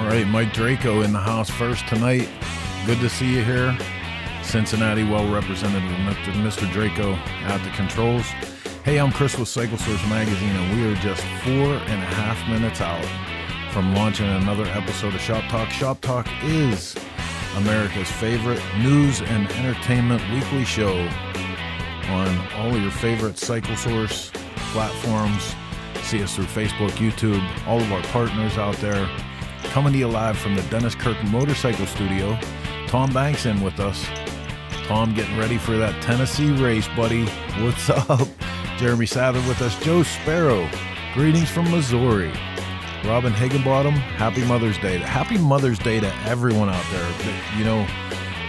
right, Mike Draco in the house first tonight. Good to see you here. Cincinnati well represented with Mr. Draco at the controls. Hey, I'm Chris with Cycle Source Magazine, and we are just 4.5 minutes out from launching another episode of Shop Talk. Shop Talk is America's favorite news and entertainment weekly show on all of your favorite Cycle Source platforms. See us through Facebook, YouTube, all of our partners out there. Coming to you live from the Dennis Kirk Motorcycle Studio. Tom Banks in with us. Tom getting ready for that Tennessee race, buddy. What's up? Jeremy Sather with us. Joe Sparrow, greetings from Missouri. Robin Higginbottom, happy Mother's Day. Happy Mother's Day to everyone out there. You know,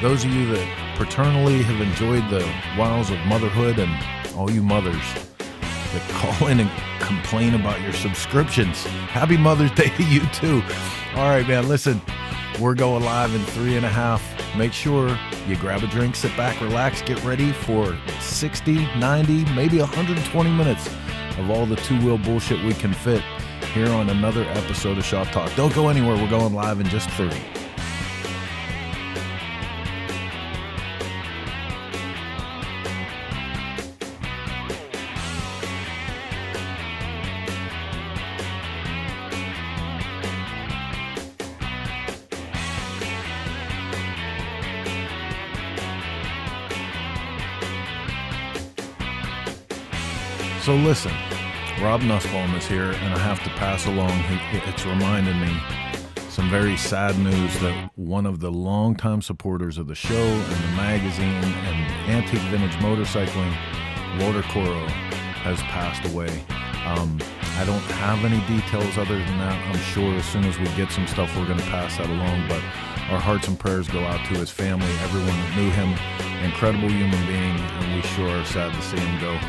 those of you that paternally have enjoyed the wiles of motherhood, and all you mothers that call in and complain about your subscriptions. Happy Mother's Day to you too. All right, man, listen, we're going live in 3.5. Make sure you grab a drink, sit back, relax, get ready for 60, 90, maybe 120 minutes of all the two-wheel bullshit we can fit here on another episode of Shop Talk. Don't go anywhere. We're going live in just 30. So listen, Rob Nussbaum is here, and I have to pass along, it's reminded me, some very sad news that one of the longtime supporters of the show and the magazine and antique vintage motorcycling, Walter Coro, has passed away. I don't have any details other than that. I'm sure as soon as we get some stuff, we're going to pass that along, but our hearts and prayers go out to his family, everyone that knew him, incredible human being, and we sure are sad to see him go.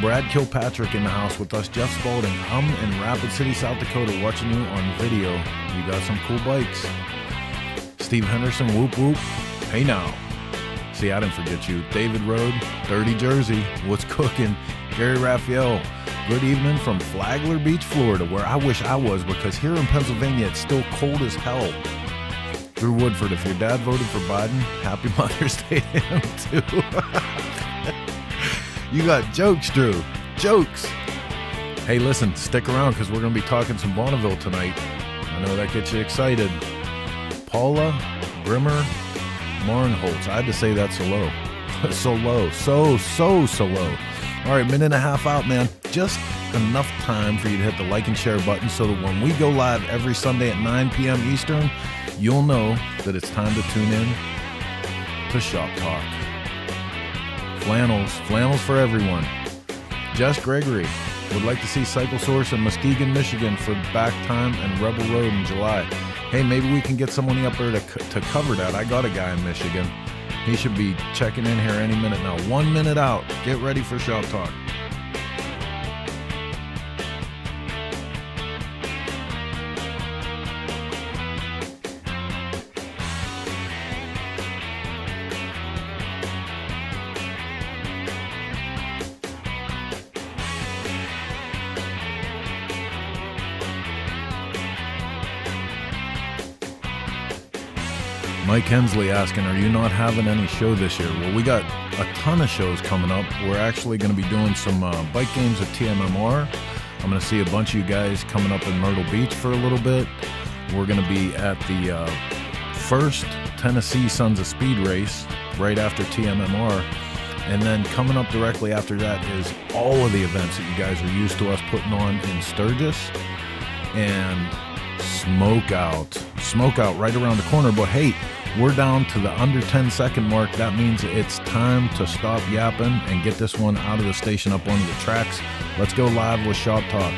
Brad Kilpatrick in the house with us. Jeff Spalding, I'm in Rapid City, South Dakota, watching you on video. You got some cool bikes. Steve Henderson, whoop whoop. Hey now. See, I didn't forget you. David Road, Dirty Jersey, what's cooking? Gary Raphael, good evening from Flagler Beach, Florida, where I wish I was, because here in Pennsylvania it's still cold as hell. Drew Woodford, if your dad voted for Biden, happy Mother's Day to him too. You got jokes, Drew. Jokes. Hey, listen, stick around because we're going to be talking some Bonneville tonight. I know that gets you excited. Paula Brimmer Marnholtz. I had to say that so low. So low. So low. All right, minute and a half out, man. Just enough time for you to hit the like and share button so that when we go live every Sunday at 9 p.m. Eastern, you'll know that it's time to tune in to Shop Talk. Flannels for everyone. Jess Gregory would like to see Cycle Source in Muskegon, Michigan for Back Time and Rebel Road in July. Hey, maybe we can get someone up there to cover that. I got a guy in Michigan. He should be checking in here any minute now. 1 minute out. Get ready for Shop Talk. Mike Hensley asking, are you not having any show this year? Well, we got a ton of shows coming up. We're actually going to be doing some bike games at TMMR. I'm going to see a bunch of you guys coming up in Myrtle Beach for a little bit. We're going to be at the first Tennessee Sons of Speed race right after TMMR. And then coming up directly after that is all of the events that you guys are used to us putting on in Sturgis. And Smoke out right around the corner. But hey, we're down to the under 10-second mark. That means it's time to stop yapping and get this one out of the station up onto the tracks. Let's go live with Shop Talk.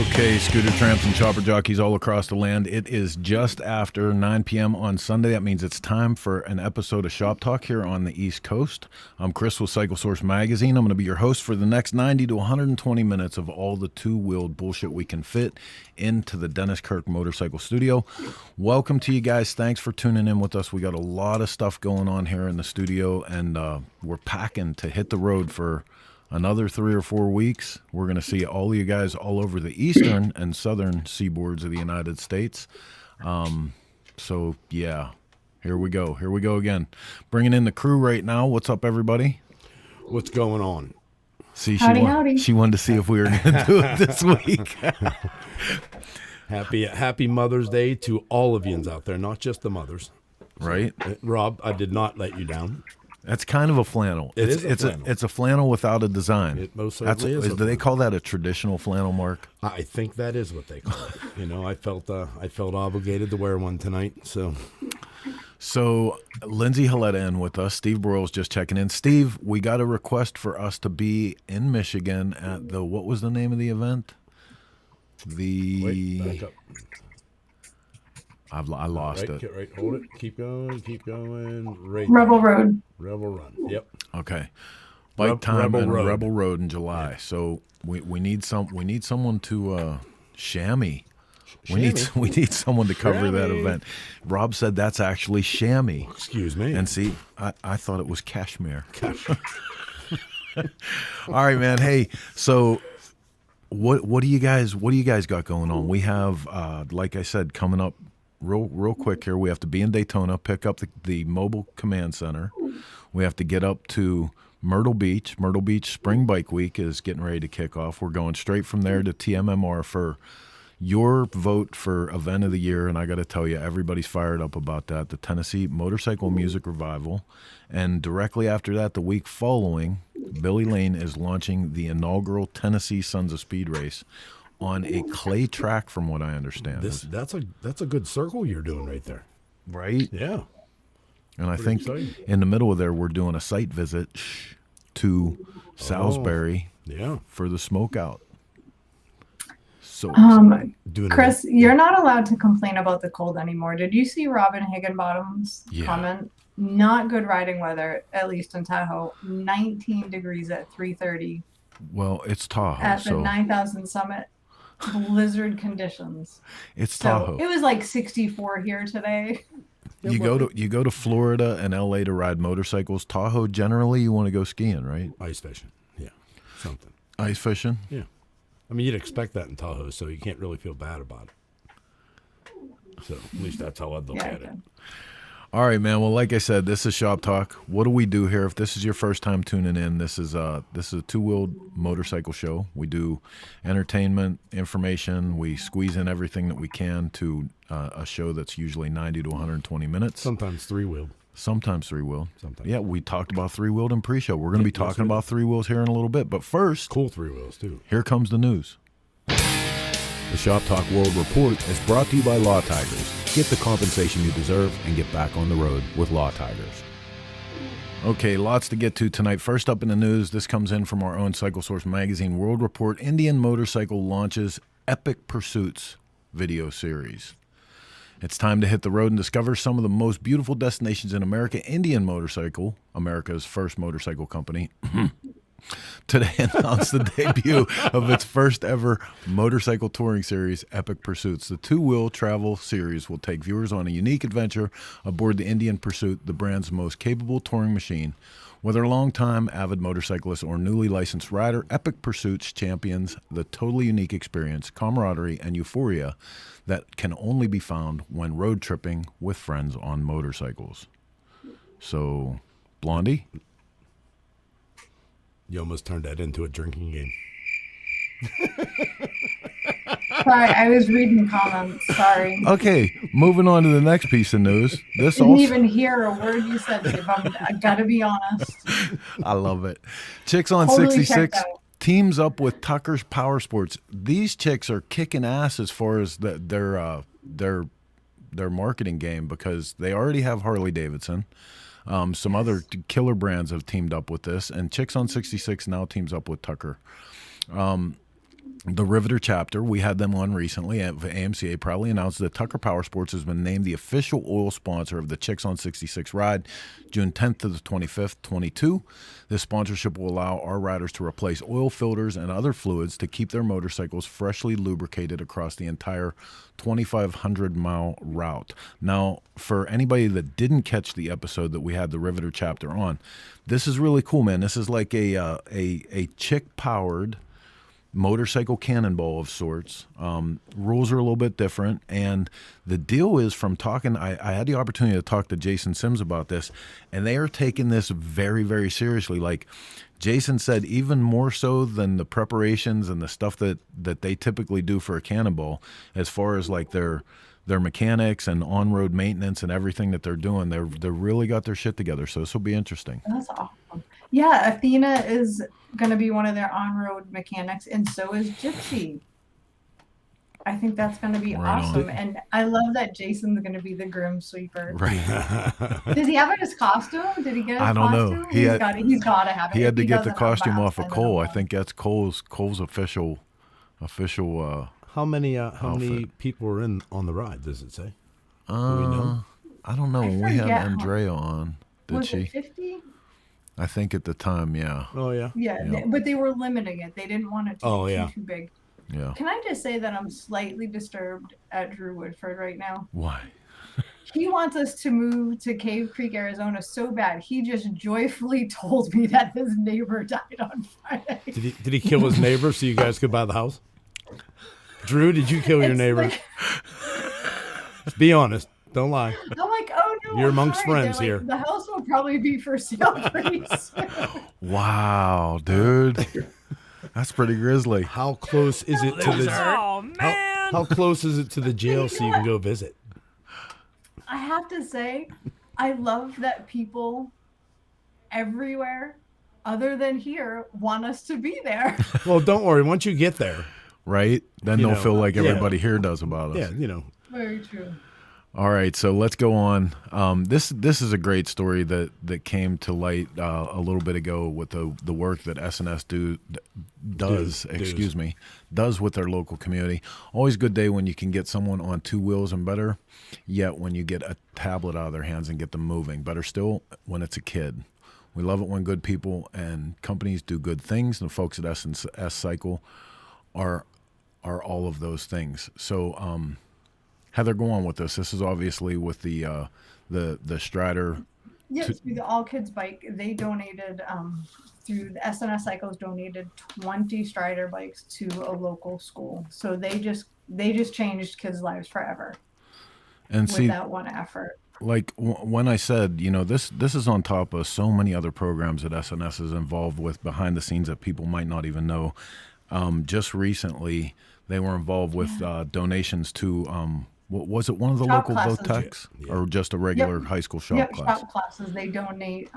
Okay, scooter tramps and chopper jockeys all across the land. It is just after 9 p.m. on Sunday. That means it's time for an episode of Shop Talk here on the East Coast. I'm Chris with Cycle Source Magazine. I'm going to be your host for the next 90 to 120 minutes of all the two-wheeled bullshit we can fit into the Dennis Kirk Motorcycle Studio. Welcome to you guys. Thanks for tuning in with us. We got a lot of stuff going on here in the studio, and we're packing to hit the road for another 3 or 4 weeks. We're going to see all of you guys all over the eastern and southern seaboards of the United States. So, yeah, here we go. Here we go again. Bringing in the crew right now. What's up, everybody? What's going on? See, she wanted to see if we were going to do it this week. Happy Mother's Day to all of yous out there, not just the mothers. Right? Rob, I did not let you down. That's kind of a flannel. It's a flannel without a design. It most certainly is. Do they call that a traditional flannel, Mark? I think that is what they call it. You know, I felt obligated to wear one tonight. So Lindsay Haletta in with us. Steve Broyles just checking in. Steve, we got a request for us to be in Michigan at what was the name of the event? Wait, back up. I lost it. Right, hold it. Keep going. Right Rebel there. Road. Rebel Run. Yep. Okay. Bike time Rebel and Road. Rebel Road in July. Yeah. So we need someone to chamois. We need someone to cover that event. Rob said that's actually chamois. Excuse me. And see, I thought it was cashmere. All right, man. Hey, so what do you guys got going on? We have like I said, coming up real quick here, we have to be in Daytona, pick up the mobile command center. We have to get up to Myrtle Beach. Myrtle Beach Spring Bike Week is getting ready to kick off. We're going straight from there to TMMR for your vote for event of the year, and I got to tell you, everybody's fired up about that, the Tennessee Motorcycle Music Revival. And directly after that, the week following, Billy Lane is launching the inaugural Tennessee Sons of Speed race on a clay track, from what I understand. That's a good circle you're doing right there. Right? Yeah. And I think in the middle of there, we're doing a site visit to Salisbury for the smoke out. So, Chris, you're not allowed to complain about the cold anymore. Did you see Robin Higginbottom's comment? Not good riding weather, at least in Tahoe. 19 degrees at 3:30. Well, it's Tahoe. At the 9,000 summit. Blizzard conditions. It's Tahoe. It was like 64 here today. You go to Florida and LA to ride motorcycles. Tahoe, generally, you want to go skiing, right? Ice fishing, yeah, something. Ice fishing, yeah. I mean, you'd expect that in Tahoe, so you can't really feel bad about it. So at least that's how I'd look at it. All right, man. Well, like I said, this is Shop Talk. What do we do here? If this is your first time tuning in, this is a two-wheeled motorcycle show. We do entertainment, information. We squeeze in everything that we can to a show that's usually 90 to 120 minutes. Sometimes three-wheeled. Sometimes three-wheeled. Sometimes. Yeah, we talked about three-wheeled in pre-show. We're going to be talking about three-wheels here in a little bit. But first, cool three-wheels, too. Here comes the news. The Shop Talk World Report is brought to you by Law Tigers. Get the compensation you deserve and get back on the road with Law Tigers. Okay, lots to get to tonight. First up in the news, this comes in from our own Cycle Source Magazine World Report. Indian Motorcycle launches Epic Pursuits video series. It's time to hit the road and discover some of the most beautiful destinations in America. Indian Motorcycle, America's first motorcycle company, today announced the debut of its first ever motorcycle touring series, Epic Pursuits. The two-wheel travel series will take viewers on a unique adventure aboard the Indian Pursuit, the brand's most capable touring machine. Whether a long-time avid motorcyclist or newly licensed rider, Epic Pursuits champions the totally unique experience, camaraderie, and euphoria that can only be found when road tripping with friends on motorcycles. So, Blondie? You almost turned that into a drinking game. Sorry, I was reading comments. Sorry. Okay, moving on to the next piece of news. This Didn't even hear a word you said, Dave. I gotta be honest. I love it. Chicks on Totally 66 teams up with Tucker's Power Sports. These chicks are kicking ass as far as their marketing game, because they already have Harley Davidson. Some other killer brands have teamed up with this, and Chicks on 66 now teams up with Tucker. the Riveter chapter, we had them on recently. AMCA proudly announced that Tucker Power Sports has been named the official oil sponsor of the Chicks on 66 ride, June 10th to the 25th, 22. This sponsorship will allow our riders to replace oil filters and other fluids to keep their motorcycles freshly lubricated across the entire 2,500-mile route. Now, for anybody that didn't catch the episode that we had the Riveter chapter on, this is really cool, man. This is like a chick-powered motorcycle cannonball of sorts. Rules are a little bit different, and the deal is, from talking, I had the opportunity to talk to Jason Sims about this, and they are taking this very, very seriously. Like Jason said, even more so than the preparations and the stuff that they typically do for a cannonball, as far as like their mechanics and on-road maintenance and everything that they're doing. They're really got their shit together, so this will be interesting. That's awesome. Yeah, Athena is going to be one of their on-road mechanics, and so is Gypsy. I think that's going to be awesome. And I love that Jason's going to be the Grim Sweeper. Right. Does he have it his costume? Did he get his I don't costume? know. He's got to have it. He had to get the costume off of Cole. I think that's Cole's official. How many people were on the ride? Does it say? Do we know? I don't know. When we had Andrea on, did she? Was it 50? I think at the time, yeah. Oh yeah. Yeah, but they were limiting it. They didn't want it to be too big. Yeah. Can I just say that I'm slightly disturbed at Drew Woodford right now? Why? He wants us to move to Cave Creek, Arizona so bad. He just joyfully told me that his neighbor died on Friday. Did he kill his neighbor so you guys could buy the house? Drew, did you kill your neighbor? Be honest. Don't lie. I'm like, oh no. You're amongst friends here. The house will probably be for sale pretty soon. Wow, dude. That's pretty grisly. How close is it to the How close is it to the jail so you can go visit? I have to say, I love that people everywhere other than here want us to be there. Well, don't worry. Once you get there, right? Then they'll feel like everybody here does about us. Yeah, Very true. All right, so let's go on. This is a great story that came to light a little bit ago with the work that SNS does with their local community. Always a good day when you can get someone on two wheels and better, yet when you get a tablet out of their hands and get them moving. Better still when it's a kid. We love it when good people and companies do good things, and the folks at S Cycle are all of those things. So, Heather, go on with this. This is obviously with the Strider. Yes, through the All Kids Bike, they donated through the SNS Cycles donated 20 Strider bikes to a local school. So they just changed kids' lives forever. And with that one effort. Like when I said, this is on top of so many other programs that SNS is involved with behind the scenes that people might not even know. Just recently, they were involved with donations to. Was it one of the shop local classes. Votex or just a regular high school shop class? Shop classes. They donate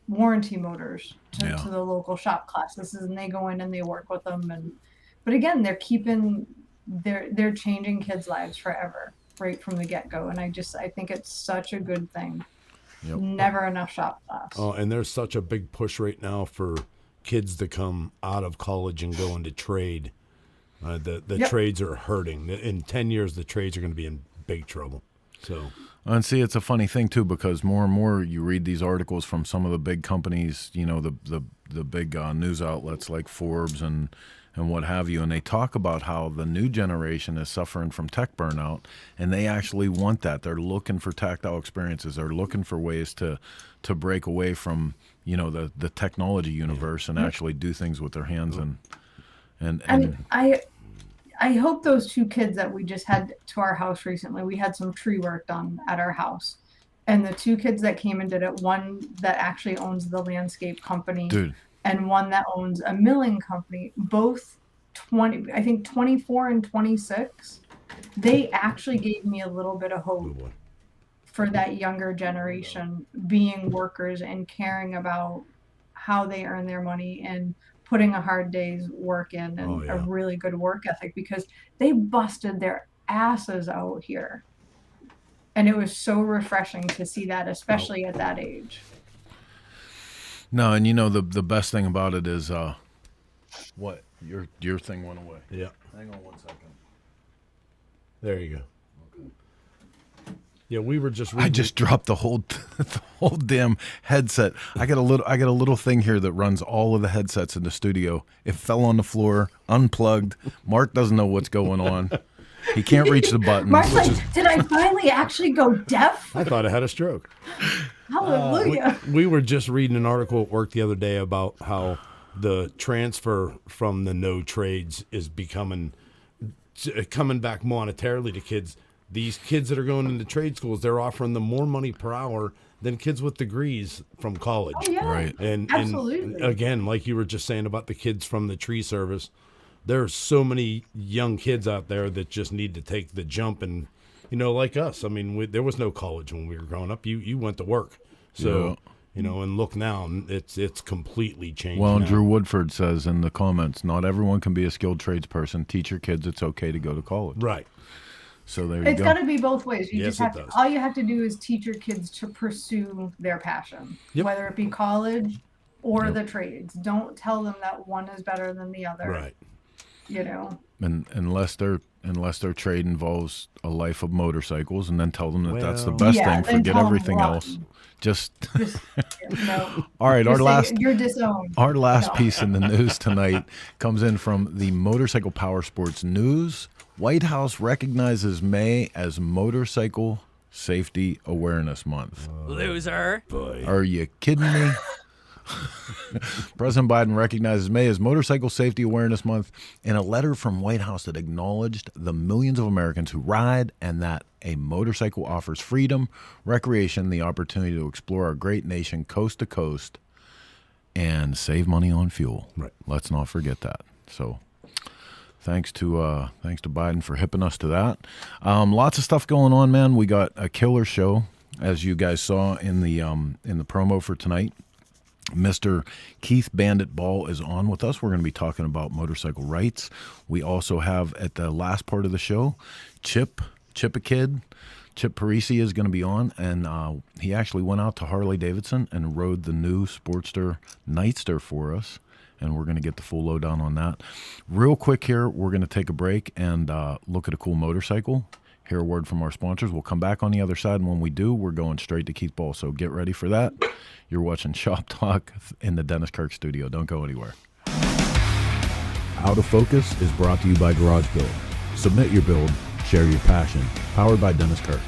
warranty motors to the local shop classes, and they go in and they work with them. But again, they're changing kids' lives forever, right from the get-go. And I think it's such a good thing. Yep. Never enough shop class. Oh, and there's such a big push right now for kids to come out of college and go into trade. The trades are hurting. In 10 years, the trades are going to be in big trouble. So, and see, it's a funny thing too, because more and more you read these articles from some of the big companies, the big news outlets like Forbes and what have you, and they talk about how the new generation is suffering from tech burnout, and they actually want that. They're looking for tactile experiences. They're looking for ways to break away from the technology universe and actually do things with their hands and I hope those two kids that we just had to our house recently, we had some tree work done at our house. And the two kids that came and did it, one that actually owns the landscape company and one that owns a milling company, both 24 and 26, they actually gave me a little bit of hope for that younger generation being workers and caring about how they earn their money and putting a hard day's work in and a really good work ethic, because they busted their asses out here. And it was so refreshing to see that, especially at that age. No, and the best thing about it is what Your thing went away. Yeah. Hang on 1 second. There you go. Yeah, we were just. I just dropped the whole damn headset. I got a little thing here that runs all of the headsets in the studio. It fell on the floor, unplugged. Mark doesn't know what's going on. He can't reach the button. Mark's like, did I finally actually go deaf? I thought I had a stroke. Hallelujah. We were just reading an article at work the other day about how the transfer from the no trades is coming back monetarily to kids. These kids that are going into trade schools, they're offering them more money per hour than kids with degrees from college. Oh, yeah. Right. And Absolutely. again, like you were just saying about the kids from the tree service, there's so many young kids out there that just need to take the jump. And, like us, I mean, there was no college when we were growing up. You went to work. So, and look now, it's completely changed. Well, now. Drew Woodford says in the comments, not everyone can be a skilled tradesperson. Teach your kids it's okay to go to college. Right. So there you go. It's got to be both ways. You Yes, just have it to, does. all you have to do is teach your kids to pursue their passion, Yep. whether it be college or the trades. Don't tell them that one is better than the other. Right. And unless their trade involves a life of motorcycles, and then tell them that that's the Well- best Yeah, thing. then Forget tell 'em everything run. else. Just No. all right. You're disowned. Our last No. piece in the news tonight comes in from the Motorcycle Power Sports News. White House recognizes May as Motorcycle Safety Awareness Month. Loser. Are you kidding me? President Biden recognizes May as Motorcycle Safety Awareness Month in a letter from White House that acknowledged the millions of Americans who ride and that a motorcycle offers freedom, recreation, the opportunity to explore our great nation coast to coast, and save money on fuel. Right. Let's not forget that. So thanks to Biden for hipping us to that. Lots of stuff going on, man. We got a killer show, as you guys saw in the promo for tonight. Mr. Keith Bandit Ball is on with us. We're going to be talking about motorcycle rights. We also have at the last part of the show, Chipakid. Chip Parisi is going to be on, and he actually went out to Harley Davidson and rode the new Sportster Nightster for us, and we're going to get the full lowdown on that. Real quick here, we're going to take a break and look at a cool motorcycle. Hear a word from our sponsors. We'll come back on the other side, and when we do, we're going straight to Keith Ball, so get ready for that. You're watching Shop Talk in the Dennis Kirk studio. Don't go anywhere. Out of Focus is brought to you by Garage Build. Submit your build, share your passion. Powered by Dennis Kirk.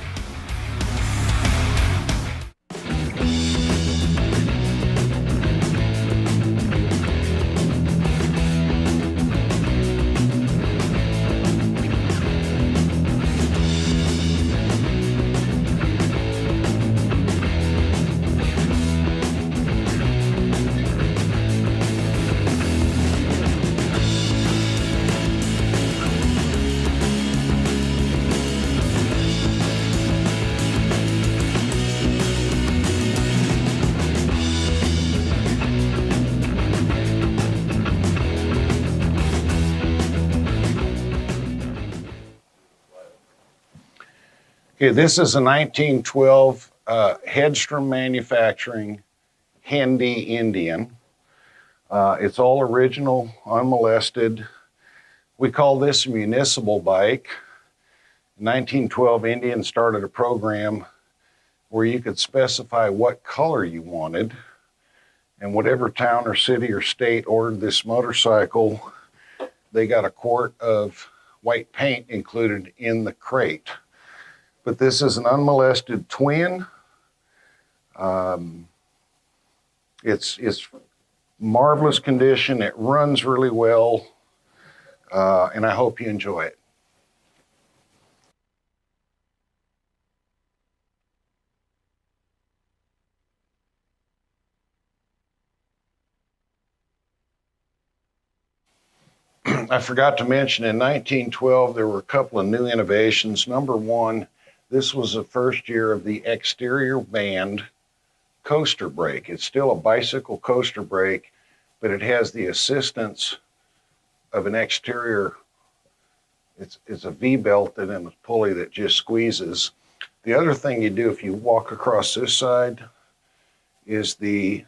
Okay, this is a 1912 Hedstrom Manufacturing Hendy Indian. It's all original, unmolested. We call this a municipal bike. In 1912, Indian started a program where you could specify what color you wanted, and whatever town or city or state ordered this motorcycle, they got a quart of white paint included in the crate. But this is an unmolested twin. It's marvelous condition. It runs really well, and I hope you enjoy it. I forgot to mention in 1912 there were a couple of new innovations. Number one, this was the first year of the exterior band coaster brake. It's still a bicycle coaster brake, but it has the assistance of an exterior. It's a V-belt and then a pulley that just squeezes. The other thing you do if you walk across this side is the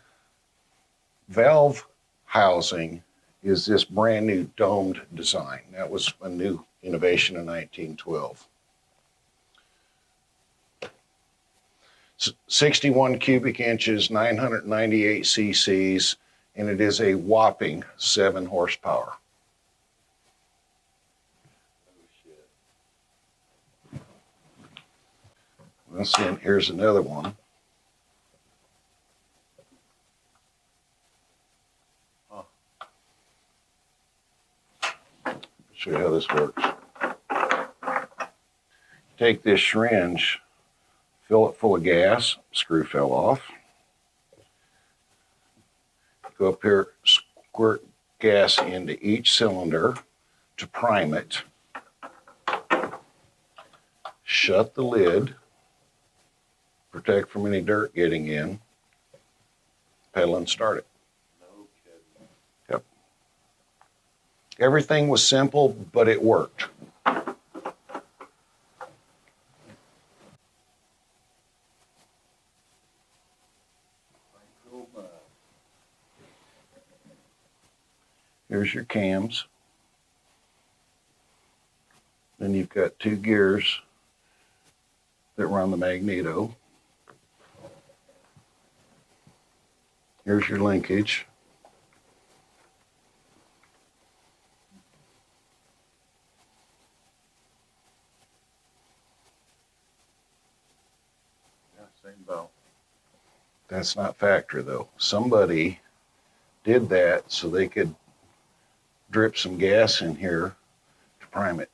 valve housing is this brand new domed design. That was a new innovation in 1912. 61 cubic inches, 998 cc's, and it is a whopping 7 horsepower. Let's see, here's another one. Show you how this works. Take this syringe, fill it full of gas, screw fell off. Go up here, squirt gas into each cylinder to prime it. Shut the lid, protect from any dirt getting in, pedal and start it. No kidding. Yep. Everything was simple, but it worked. Here's your cams. Then you've got 2 gears that run the magneto. Here's your linkage. Yeah, same belt. That's not factory though. Somebody did that so they could drip some gas in here to prime it.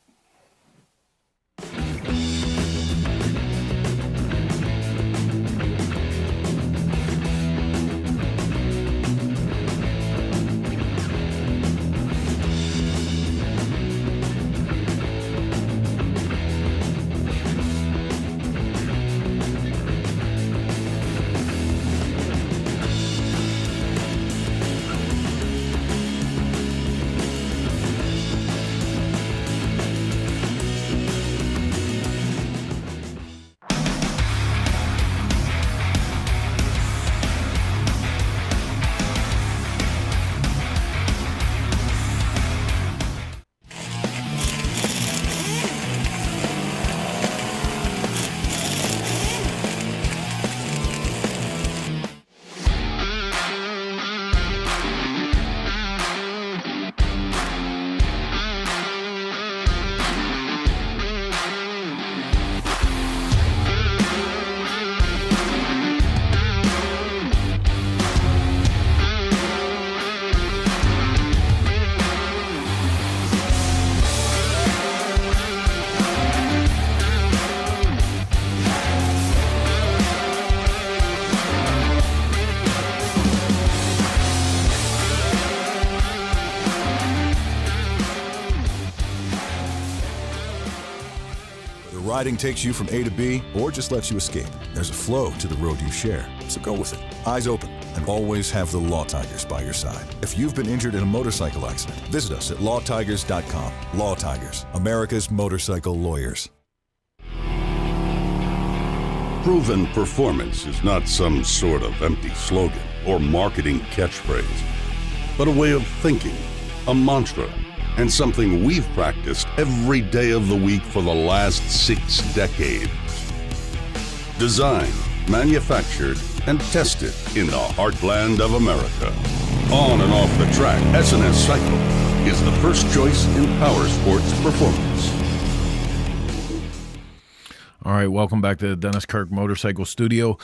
Riding takes you from A to B or just lets you escape. There's a flow to the road you share, so go with it. Eyes open, and always have the Law Tigers by your side. If you've been injured in a motorcycle accident, visit us at lawtigers.com. Law Tigers, America's motorcycle lawyers. Proven performance is not some sort of empty slogan or marketing catchphrase, but a way of thinking, a mantra, and something we've practiced every day of the week for the last 6 decades. Designed, manufactured, and tested in the heartland of America. On and off the track, S&S Cycle is the first choice in power sports performance. All right, welcome back to the Dennis Kirk Motorcycle Studio.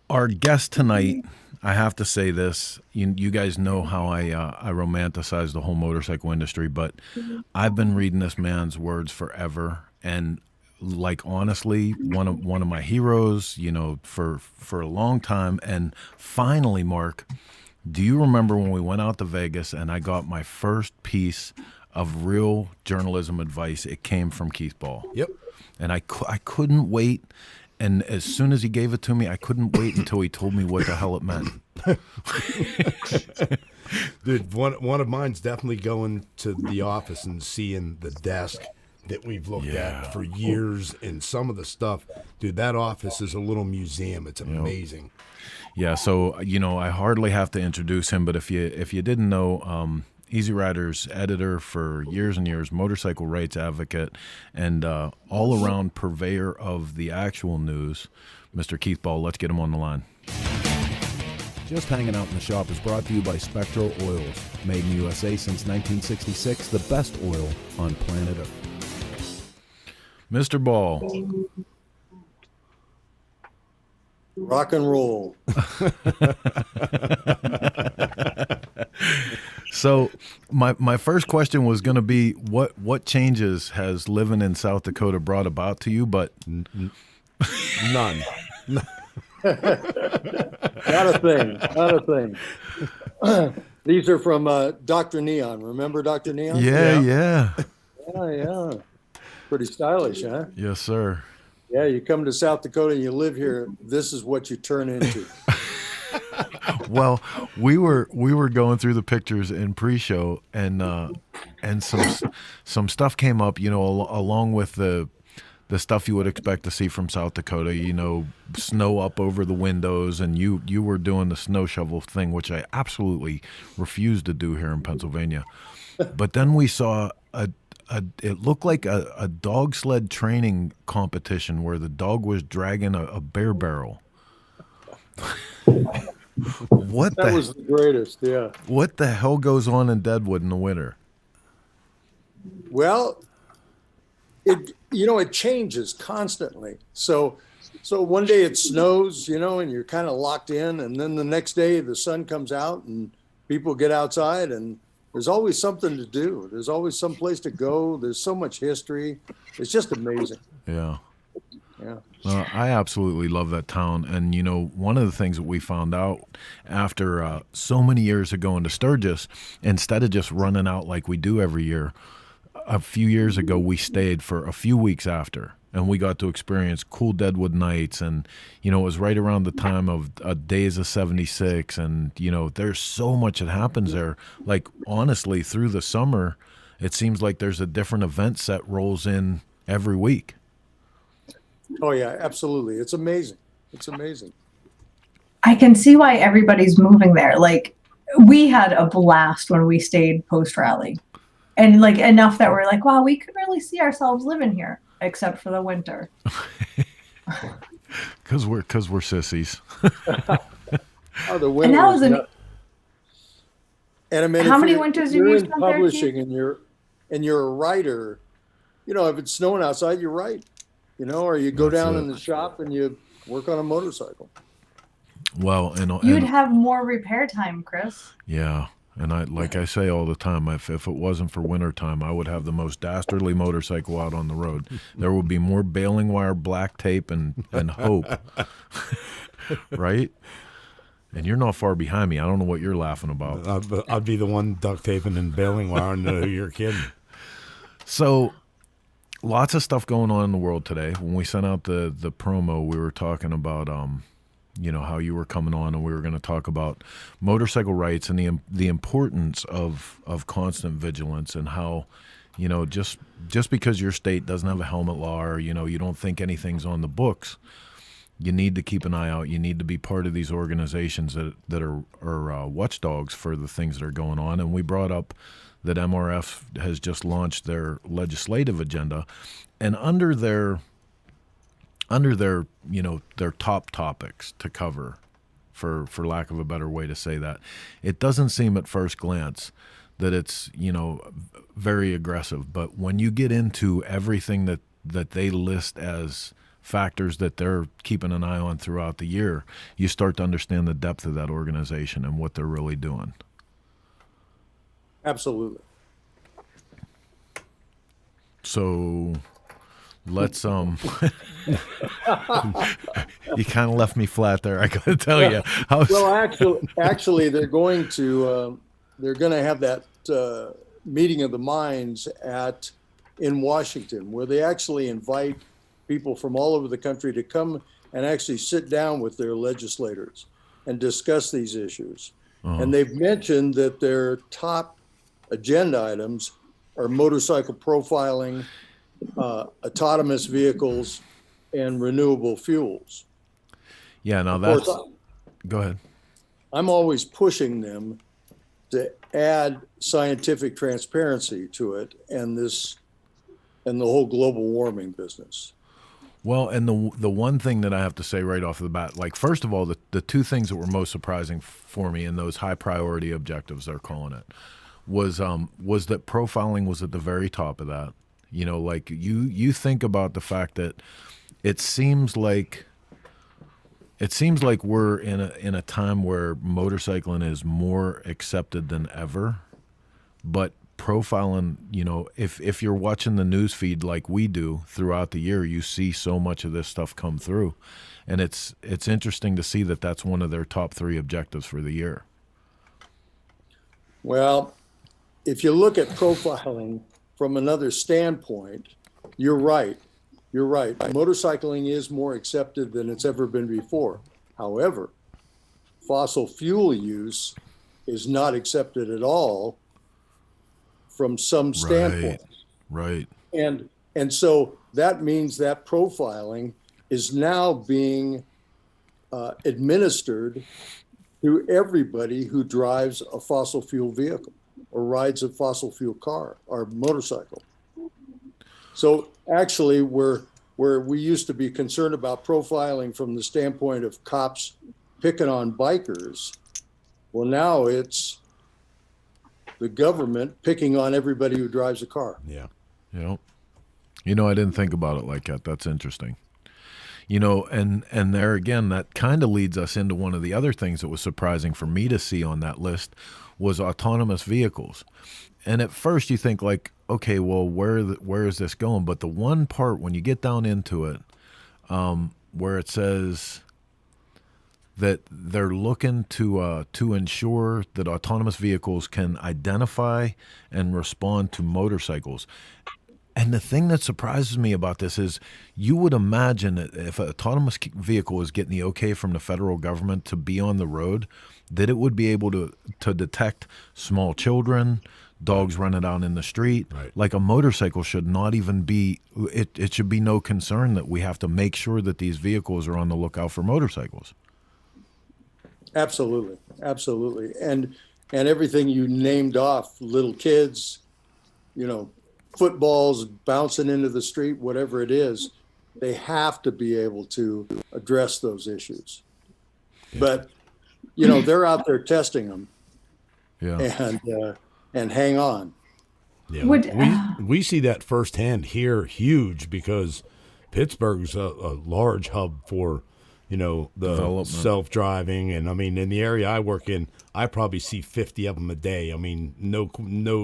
Our guest tonight, I have to say this, you guys know how I romanticize the whole motorcycle industry, but I've been reading this man's words forever, and like honestly, one of my heroes, for a long time. And finally, Mark, do you remember when we went out to Vegas and I got my first piece of real journalism advice? It came from Keith Ball. Yep. And I couldn't wait. And as soon as he gave it to me, I couldn't wait until he told me what the hell it meant. Dude, one of mine's definitely going to the office and seeing the desk that we've looked at for years and some of the stuff. Dude, that office is a little museum. It's amazing. Yeah, so, I hardly have to introduce him, but if you didn't know, Easy Rider's editor for years and years, motorcycle rights advocate, and all-around purveyor of the actual news, Mr. Keith Ball. Let's get him on the line. Just Hanging Out in the Shop is brought to you by Spectral Oils. Made in the USA since 1966, the best oil on planet Earth. Mr. Ball. Rock and roll. So my first question was going to be what changes has living in South Dakota brought about to you, but None. Not a thing. These are from Dr. Neon. Remember Dr. Neon? Yeah. Yeah. Pretty stylish, huh? Yes, sir. Yeah, you come to South Dakota and you live here, this is what you turn into. Well, we were going through the pictures in pre-show, and some stuff came up, along with the stuff you would expect to see from South Dakota, snow up over the windows, and you were doing the snow shovel thing, which I absolutely refuse to do here in Pennsylvania. But then we saw it looked like a dog sled training competition where the dog was dragging a bear barrel. That was the greatest, yeah. What the hell goes on in Deadwood in the winter? Well, it changes constantly. So one day it snows, and you're kind of locked in, and then the next day the sun comes out and people get outside, and there's always something to do. There's always some place to go. There's so much history. It's just amazing. Yeah. Yeah. I absolutely love that town. And, one of the things that we found out after so many years of going to Sturgis, instead of just running out like we do every year, a few years ago we stayed for a few weeks after. And we got to experience cool Deadwood nights. And, it was right around the time of Days of 76. And, there's so much that happens there. Like, honestly, through the summer, it seems like there's a different event set rolls in every week. Oh, yeah, absolutely. It's amazing. It's amazing. I can see why everybody's moving there. Like, we had a blast when we stayed post-rally. And, enough that we're like, wow, we could really see ourselves living here. Except for the winter. Because we're sissies. Oh, the winter. And that was and I mean, how many winters have you spent there, publishing and you're a writer, if it's snowing outside, you write, or you go down in the shop and you work on a motorcycle. Well, you'd have more repair time, Chris. Yeah. And I say all the time, if it wasn't for wintertime, I would have the most dastardly motorcycle out on the road. There would be more baling wire, black tape, and hope. Right? And you're not far behind me. I don't know what you're laughing about. I'd be the one duct taping and baling wire, and you're kidding. So, lots of stuff going on in the world today. When we sent out the promo, we were talking about how you were coming on, and we were going to talk about motorcycle rights and the importance of constant vigilance, and how, just because your state doesn't have a helmet law, or, you don't think anything's on the books, you need to keep an eye out. You need to be part of these organizations that are watchdogs for the things that are going on. And we brought up that MRF has just launched their legislative agenda, and under their their top topics to cover, for lack of a better way to say that, it doesn't seem at first glance that it's very aggressive. But when you get into everything that they list as factors that they're keeping an eye on throughout the year, you start to understand the depth of that organization and what they're really doing. Absolutely. So let's you kind of left me flat there, I gotta tell you. Well, actually they're going to have that meeting of the minds in Washington, where they actually invite people from all over the country to come and actually sit down with their legislators and discuss these issues. And they've mentioned that their top agenda items are motorcycle profiling, autonomous vehicles, and renewable fuels. Yeah, now Of that's... course, Go ahead. I'm always pushing them to add scientific transparency to it and the whole global warming business. Well, and the one thing that I have to say right off the bat, like, first of all, the two things that were most surprising for me in those high priority objectives, they're calling it, was that profiling was at the very top of that. You know, like you think about the fact that it seems like we're in a time where motorcycling is more accepted than ever, but profiling, you know, if you're watching the news feed like we do throughout the year, you see so much of this stuff come through, and it's interesting to see that that's one of their top 3 objectives for the year. Well, if you look at profiling from another standpoint, you're right. You're right. Motorcycling is more accepted than it's ever been before. However, fossil fuel use is not accepted at all from some standpoints. Right. And so that means that profiling is now being administered to everybody who drives a fossil fuel vehicle or rides a fossil fuel car or motorcycle. So actually, where we used to be concerned about profiling from the standpoint of cops picking on bikers, well, now it's the government picking on everybody who drives a car. Yeah. You know, I didn't think about it like that. That's interesting. You know, and there again, that kind of leads us into one of the other things that was surprising for me to see on that list was autonomous vehicles. And at first you think like, okay, well, where is this going? But the one part when you get down into it, where it says that they're looking to ensure that autonomous vehicles can identify and respond to motorcycles. And the thing that surprises me about this is you would imagine that if an autonomous vehicle is getting the okay from the federal government to be on the road, that it would be able to detect small children, dogs running out in the street. Right. Like a motorcycle should not even be, it should be no concern that we have to make sure that these vehicles are on the lookout for motorcycles. Absolutely. Absolutely. And everything you named off, little kids, you know, footballs bouncing into the street, whatever it is, they have to be able to address those issues. Yeah. But, you know, they're out there testing them. Yeah. And hang on. Yeah. We see that firsthand here, huge, because Pittsburgh's a large hub for, you know, the self-driving. And I mean, in the area I work in, I probably see 50 of them a day. I mean, no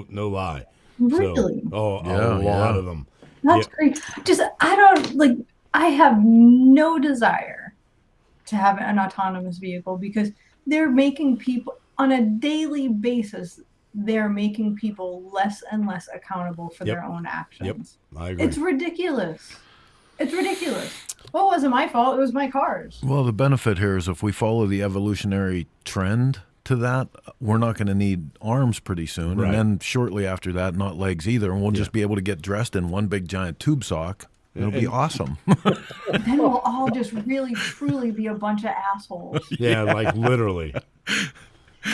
lie. Really? So, a lot of them. That's great. Just, I have no desire to have an autonomous vehicle because they're making people, on a daily basis, they're making people less and less accountable for their own actions. Yep, I agree. It's ridiculous. It's ridiculous. Well, it wasn't my fault. It was my car's. Well, the benefit here is if we follow the evolutionary trend to that, we're not going to need arms pretty soon. Right. And then shortly after that, not legs either. And we'll just be able to get dressed in one big giant tube sock. It'll be awesome. Then we'll all just really, truly be a bunch of assholes. Yeah, like literally.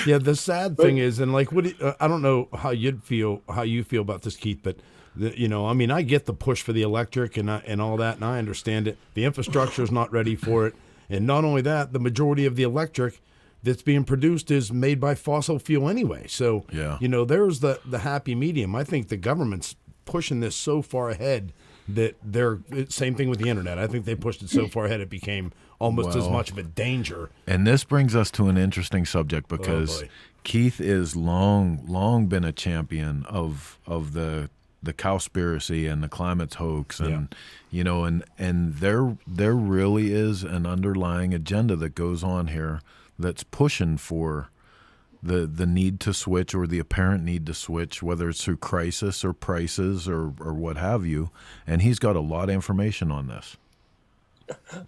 Yeah, the sad thing is, and like, I don't know how you feel about this, Keith, but you know, I mean, I get the push for the electric and all that, and I understand it. The infrastructure is not ready for it, and not only that, the majority of the electric that's being produced is made by fossil fuel anyway. So, you know, there's the happy medium. I think the government's pushing this so far ahead that same thing with the internet. I think they pushed it so far ahead it became almost as much of a danger. And this brings us to an interesting subject because Keith is long been a champion of the cowspiracy and the climate's hoax, and you know, and there really is an underlying agenda that goes on here that's pushing for the need to switch, or the apparent need to switch, whether it's through crisis or prices or what have you. And he's got a lot of information on this.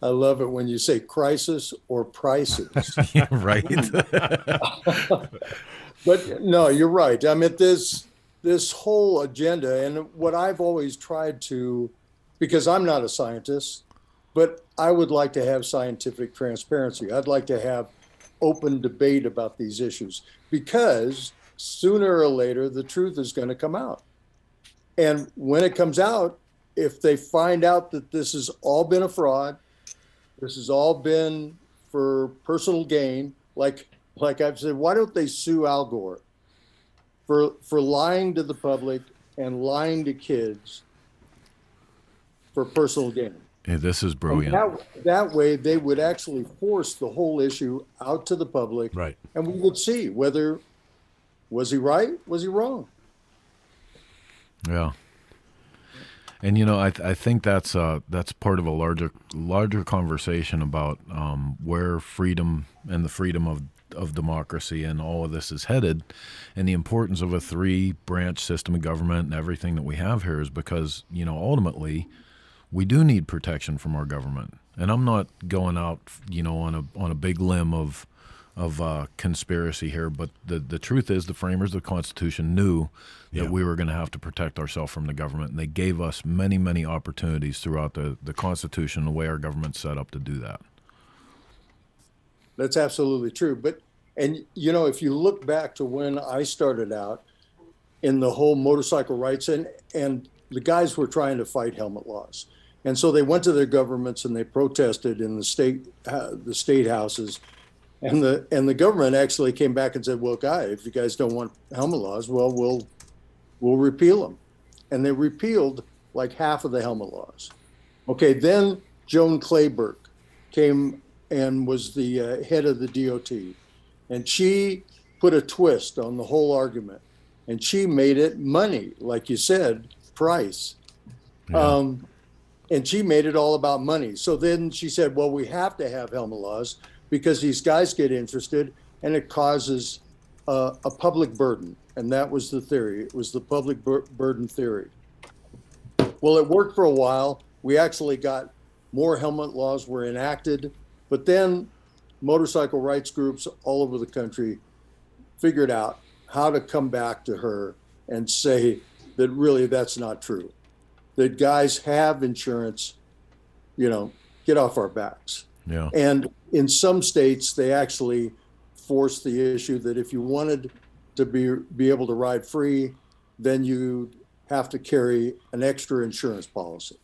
I love it when you say crisis or prices. Yeah, right. But no, you're right. I mean, this whole agenda, and what I've always tried to, because I'm not a scientist, but I would like to have scientific transparency. I'd like to have open debate about these issues, because sooner or later, the truth is going to come out. And when it comes out, if they find out that this has all been a fraud, this has all been for personal gain, like I've said, why don't they sue Al Gore for lying to the public and lying to kids for personal gain? Yeah, this is brilliant. That way, they would actually force the whole issue out to the public, Right. and we would see whether was he right, was he wrong. Yeah. And I think that's part of a larger conversation about where freedom and the freedom of democracy and all of this is headed, and the importance of a 3-branch system of government and everything that we have here is because ultimately we do need protection from our government. And I'm not going out on a big limb of conspiracy here, but the truth is the framers of the Constitution knew that we were going to have to protect ourselves from the government, and they gave us many, many opportunities throughout the Constitution, the way our government's set up to do that. That's absolutely true. And if you look back to when I started out in the whole motorcycle rights, and the guys were trying to fight helmet laws, and so they went to their governments and they protested in the state houses. And the government actually came back and said, well, if you guys don't want helmet laws, well, we'll repeal them. And they repealed like half of the helmet laws. Okay, then Joan Clayburgh came and was the head of the DOT. And she put a twist on the whole argument. And she made it money, like you said, price. Yeah. And she made it all about money. So then she said, well, we have to have helmet laws because these guys get interested and it causes a public burden. And that was the theory. It was the public burden theory. Well, it worked for a while. We actually got more helmet laws were enacted, but then motorcycle rights groups all over the country figured out how to come back to her and say that really that's not true. That guys have insurance, get off our backs. Yeah. And in some states, they actually forced the issue that if you wanted to be able to ride free, then you have to carry an extra insurance policy.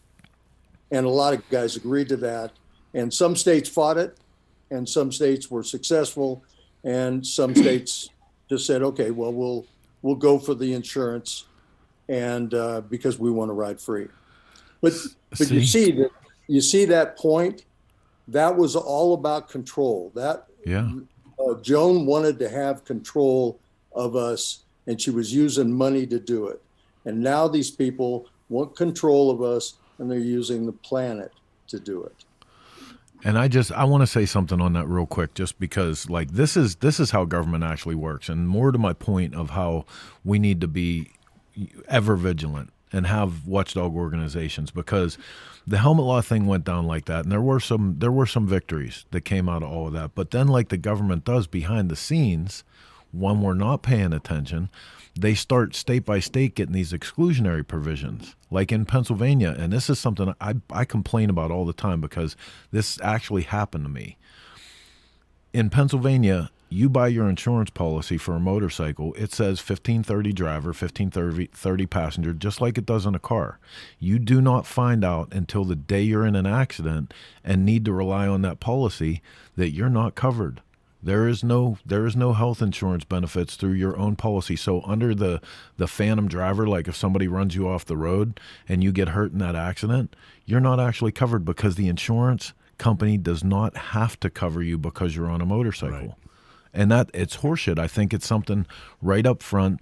And a lot of guys agreed to that. And some states fought it, and some states were successful, and some states just said, okay, well, we'll go for the insurance, and because we want to ride free. But you see that point. That was all about control. Joan wanted to have control of us, and she was using money to do it. And now these people want control of us, and they're using the planet to do it. And I want to say something on that real quick, just because this is how government actually works, and more to my point of how we need to be ever vigilant and have watchdog organizations, because the helmet law thing went down like that, and there were some victories that came out of all of that. But then, like the government does behind the scenes, when we're not paying attention, they start state by state getting these exclusionary provisions, like in Pennsylvania. And this is something I complain about all the time because this actually happened to me. In Pennsylvania, you buy your insurance policy for a motorcycle, it says 1530 driver, 1530 passenger, just like it does in a car. You do not find out until the day you're in an accident and need to rely on that policy that you're not covered. There is no health insurance benefits through your own policy. So under the phantom driver, like if somebody runs you off the road and you get hurt in that accident, you're not actually covered because the insurance company does not have to cover you because you're on a motorcycle. Right. And that it's horseshit. I think it's something right up front.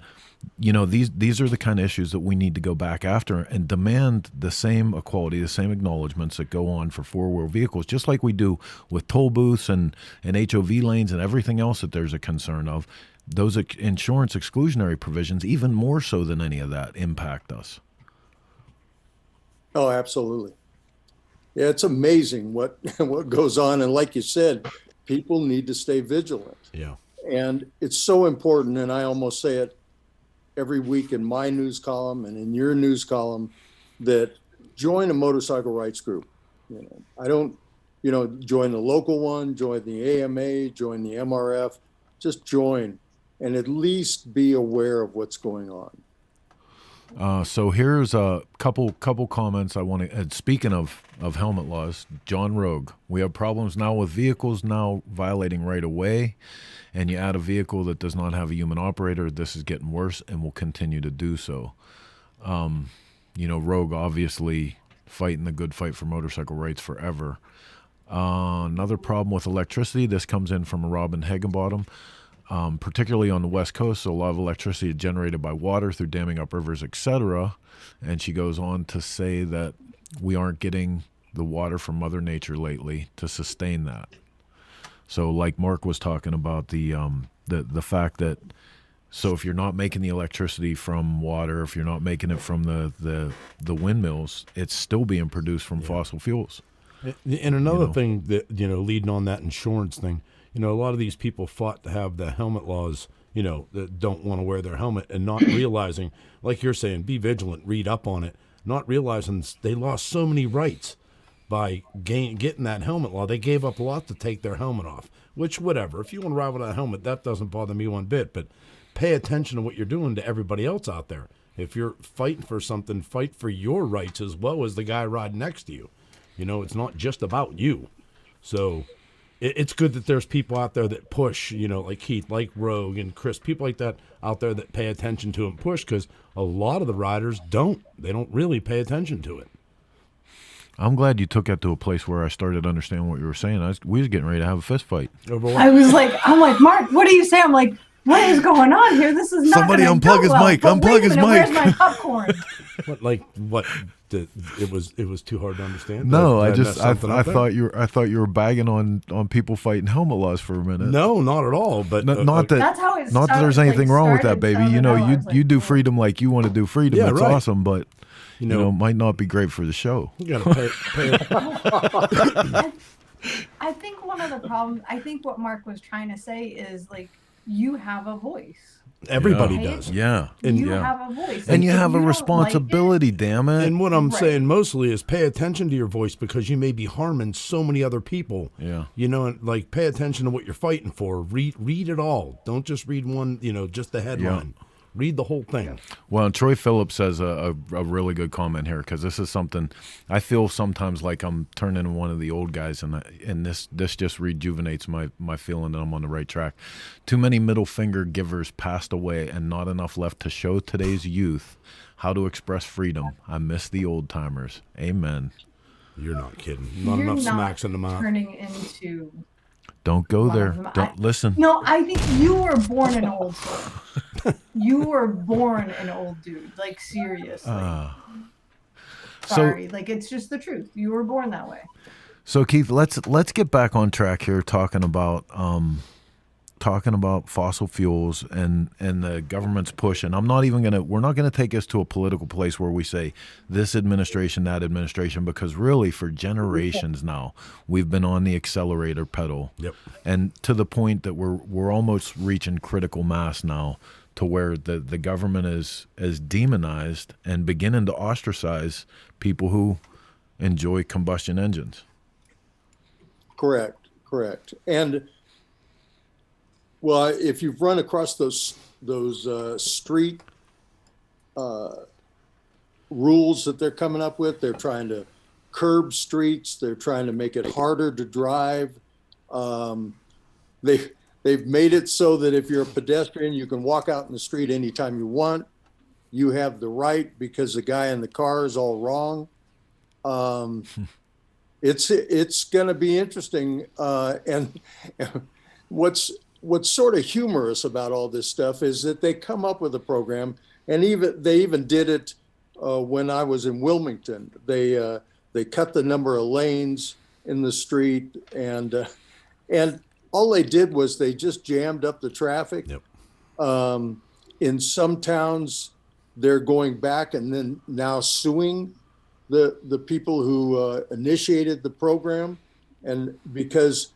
These are the kind of issues that we need to go back after and demand the same equality, the same acknowledgments that go on for four-wheel vehicles, just like we do with toll booths and HOV lanes and everything else that there's a concern of. Those insurance exclusionary provisions, even more so than any of that, impact us. Oh, absolutely. Yeah, it's amazing what goes on. And like you said, people need to stay vigilant. Yeah. And it's so important, and I almost say it every week in my news column and in your news column, that join a motorcycle rights group. I don't, join the local one, join the AMA, join the MRF, just join and at least be aware of what's going on. So here's a couple comments I want to. And speaking of helmet laws, John Rogue, we have problems now with vehicles now violating right of way, and you add a vehicle that does not have a human operator. This is getting worse and will continue to do so. Rogue obviously fighting the good fight for motorcycle rights forever. Another problem with electricity. This comes in from Robin Higginbottom. Particularly on the West Coast, so a lot of electricity is generated by water through damming up rivers, etc. And she goes on to say that we aren't getting the water from Mother Nature lately to sustain that. So like Mark was talking about, the fact that, so if you're not making the electricity from water, if you're not making it from the windmills, it's still being produced from fossil fuels. And another thing that, leading on that insurance thing, a lot of these people fought to have the helmet laws, that don't want to wear their helmet, and not realizing, like you're saying, be vigilant, read up on it, not realizing they lost so many rights by getting that helmet law. They gave up a lot to take their helmet off, which, whatever. If you want to ride without a helmet, that doesn't bother me one bit, but pay attention to what you're doing to everybody else out there. If you're fighting for something, fight for your rights as well as the guy riding next to you. It's not just about you. So it's good that there's people out there that push, like Keith, like Rogue and Chris, people like that out there that pay attention to and push, because a lot of the riders don't. They don't really pay attention to it. I'm glad you took that to a place where I started to understand what you were saying. We was getting ready to have a fist fight. I'm like, Mark, what do you say? I'm like, what is going on here? This is not somebody unplug his mic. Unplug his mic. Where's my popcorn? What? It was too hard to understand. No, I thought you were bagging on people fighting helmet laws for a minute. No, not at all. But that's how it started, not that there's anything wrong with that, baby. You do freedom like you want to do freedom. Yeah, it's right. awesome, but might not be great for the show. You gotta pay. I think one of the problems. I think what Mark was trying to say is you have a voice. Everybody does. Yeah. You have a voice. And you have a responsibility, damn it. And what I'm saying mostly is pay attention to your voice, because you may be harming so many other people. Yeah. And pay attention to what you're fighting for. Read it all. Don't just read one, just the headline. Yeah. Read the whole thing. Well, and Troy Phillips has a really good comment here, because this is something I feel sometimes like I'm turning into one of the old guys, and this just rejuvenates my feeling that I'm on the right track. Too many middle finger givers passed away, and not enough left to show today's youth how to express freedom. I miss the old timers. Amen. You're not kidding. Not enough smacks in the mouth. Turning into. Don't go there. Don't listen. No, I think you were born an old soul. You were born an old dude. Seriously. Sorry. It's just the truth. You were born that way. So Keith, let's get back on track here, talking about fossil fuels and the government's push. And we're not gonna take us to a political place where we say this administration, that administration, because really for generations now we've been on the accelerator pedal. Yep. And to the point that we're almost reaching critical mass now, to where the government is demonized and beginning to ostracize people who enjoy combustion engines. Correct. And well, if you've run across those street rules that they're coming up with, they're trying to curb streets. They're trying to make it harder to drive. They've made it so that if you're a pedestrian, you can walk out in the street anytime you want. You have the right because the guy in the car is all wrong. It's going to be interesting. And what's sort of humorous about all this stuff is that they come up with a program, and they even did it when I was in Wilmington. They cut the number of lanes in the street, and all they did was they just jammed up the traffic. Yep. In some towns, they're going back and then now suing the people who initiated the program, and because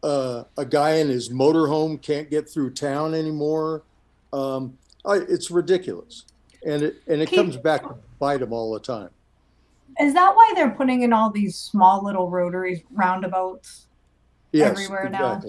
a guy in his motorhome can't get through town anymore. It's ridiculous, and it comes back to bite them all the time. Is that why they're putting in all these small little rotary roundabouts everywhere now?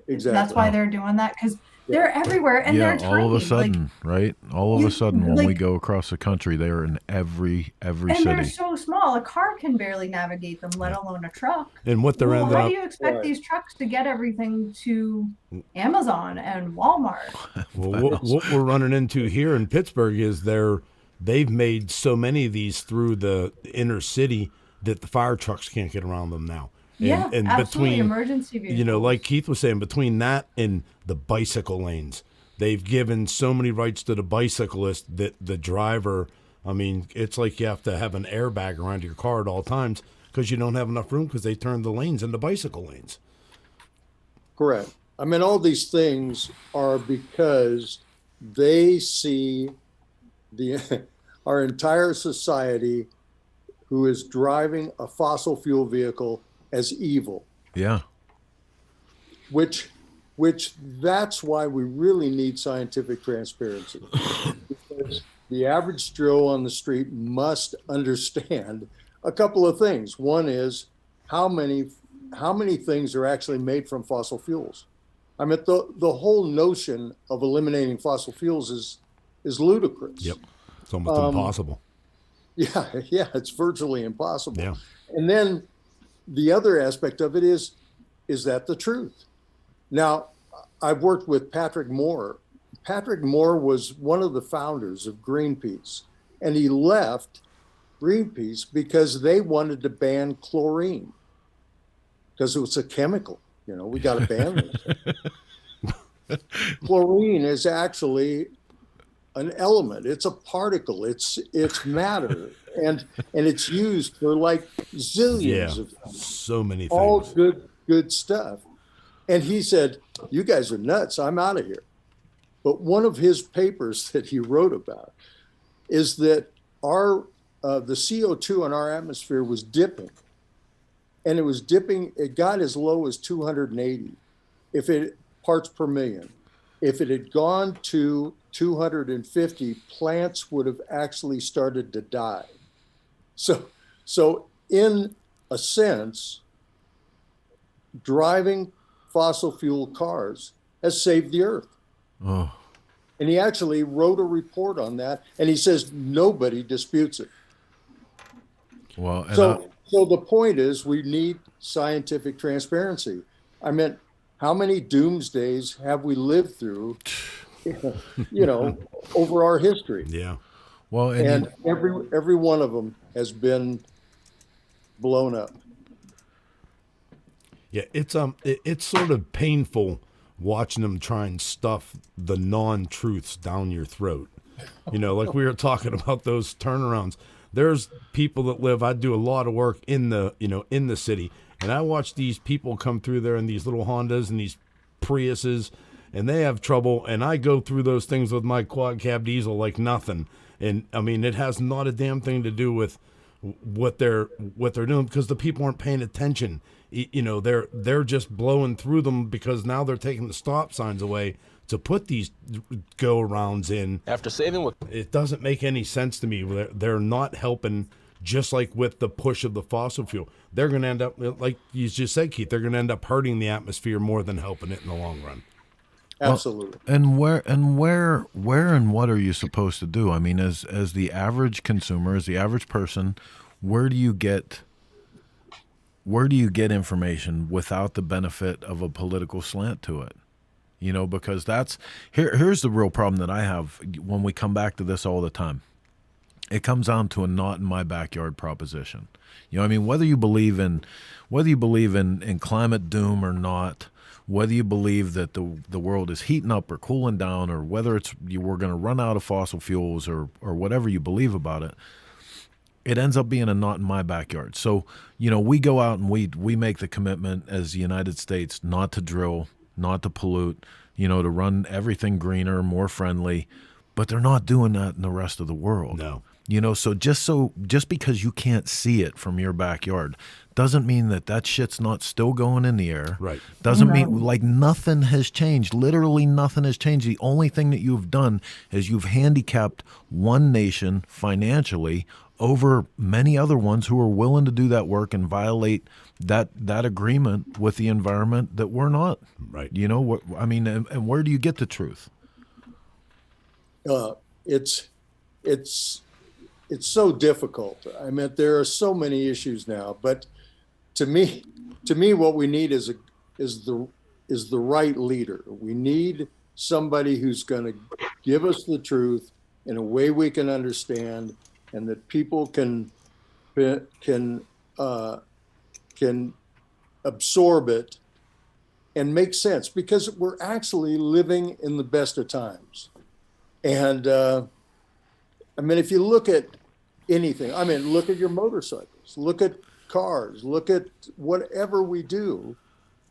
Exactly. That's why they're doing that, because They're everywhere, and they're tiny. all of a sudden, right? All of a sudden, when we like- go across the country, they're in every and city. they're so small, a car can barely navigate them, let alone a truck. And what they're Well, ending how up, do you expect these trucks to get everything to Amazon and Walmart? well, what we're running into here in Pittsburgh is they've made so many of these through the inner city that the fire trucks can't get around them now. And absolutely, emergency vehicles. Like Keith was saying, between that and the bicycle lanes, they've given so many rights to the bicyclist that the driver, I mean, it's like you have to have an airbag around your car at all times because you don't have enough room because they turned the lanes into bicycle lanes. Correct. I mean, all these things are because they see our entire society who is driving a fossil fuel vehicle as evil. Yeah. Which that's why we really need scientific transparency. Because the average Joe on the street must understand a couple of things. One is how many things are actually made from fossil fuels. I mean, the whole notion of eliminating fossil fuels is ludicrous. Yep. It's almost impossible. Yeah, it's virtually impossible. Yeah. And then the other aspect of it is that the truth? Now, I've worked with Patrick Moore. Patrick Moore was one of the founders of Greenpeace, and he left Greenpeace because they wanted to ban chlorine because it was a chemical. You know, we got to ban it. Chlorine is actually an element. It's a particle. It's matter, and it's used for like zillions of things. So many things. All good stuff. And he said, "You guys are nuts. I'm out of here." But one of his papers that he wrote about is that the CO2 in our atmosphere was dipping, and it was dipping. It got as low as 280 parts per million. If it had gone to 250, plants would have actually started to die. So in a sense, driving fossil fuel cars has saved the earth. Oh. And he actually wrote a report on that, and he says nobody disputes it. Well, and So the point is we need scientific transparency. I mean, how many doomsdays have we lived through, over our history? Yeah. well, And every one of them has been blown up. Yeah, it's sort of painful watching them try and stuff the non-truths down your throat. Like we were talking about those turnarounds. There's people that live. I do a lot of work in the city, and I watch these people come through there in these little Hondas and these Priuses, and they have trouble. And I go through those things with my quad cab diesel like nothing. And I mean, it has not a damn thing to do with what they're doing because the people aren't paying attention. They're just blowing through them because now they're taking the stop signs away to put these go-arounds in. After saving what It doesn't make any sense to me. They're not helping, just like with the push of the fossil fuel. They're going to end up, like you just said, Keith, they're going to end up hurting the atmosphere more than helping it in the long run. Absolutely. and where and what are you supposed to do? I mean, as the average consumer, as the average person, where do you get information without the benefit of a political slant to it? Because here's the real problem that I have when we come back to this all the time. It comes down to a not in my backyard proposition. I mean, whether you believe in climate doom or not, whether you believe that the world is heating up or cooling down, or whether we're going to run out of fossil fuels or whatever you believe about it, it ends up being a not in my backyard. So, we go out and we make the commitment as the United States not to drill, not to pollute, to run everything greener, more friendly, but they're not doing that in the rest of the world. No. So just because you can't see it from your backyard doesn't mean that shit's not still going in the air. Right. Doesn't mean like nothing has changed. Literally nothing has changed. The only thing that you've done is you've handicapped one nation financially over many other ones who are willing to do that work and violate that agreement with the environment that we're not. Right. You know, I mean, and where do you get the truth? It's so difficult. I mean, there are so many issues now, but to me, what we need is the right leader. We need somebody who's going to give us the truth in a way we can understand, and that people can absorb it and make sense, because we're actually living in the best of times. And I mean, if you look at anything, I mean, look at your motorcycles, look at cars, look at whatever we do.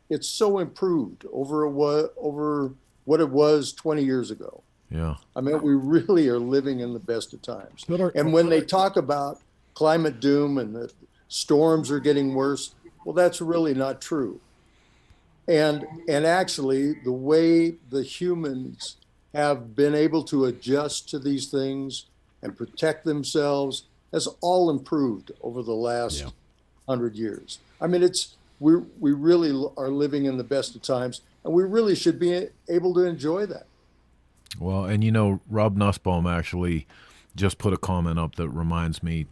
It's so improved over what it was 20 years ago. Yeah. I mean, we really are living in the best of times. And when they talk about climate doom and that storms are getting worse, well, that's really not true. And actually, the way the humans have been able to adjust to these things and protect themselves has all improved over the last 100 years. I mean, we really are living in the best of times, and we really should be able to enjoy that. Well, and you know, Rob Nussbaum actually just put a comment up that reminds me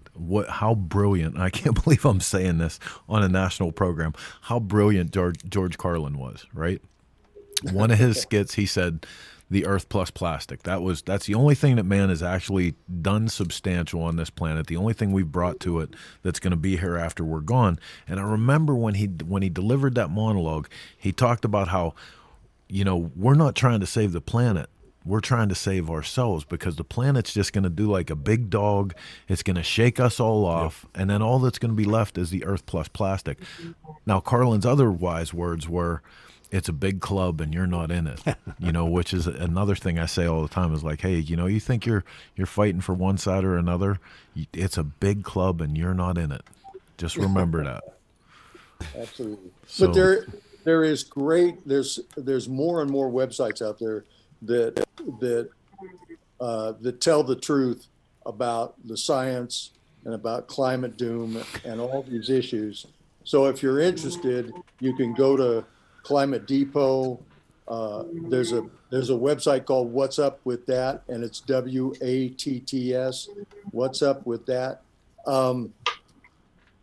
how brilliant, and I can't believe I'm saying this on a national program, how brilliant George Carlin was, right? One of his skits, he said, the earth plus plastic. That's the only thing that man has actually done substantial on this planet. The only thing we've brought to it that's going to be here after we're gone. And I remember when he delivered that monologue, he talked about how, you know, we're not trying to save the planet. We're trying to save ourselves, because the planet's just going to do like a big dog. It's going to shake us all off. And then all that's going to be left is the earth plus plastic. Now, Carlin's other wise words were, it's a big club and you're not in it, you know, which is another thing I say all the time is like, hey, you know, you think you're fighting for one side or another. It's a big club and you're not in it. Just remember that. Absolutely. So, but there is there's more and more websites out there that tell the truth about the science and about climate doom and all these issues. So if you're interested, you can go to Climate Depot. There's a website called What's Up With That, and it's WATTS. What's Up With That?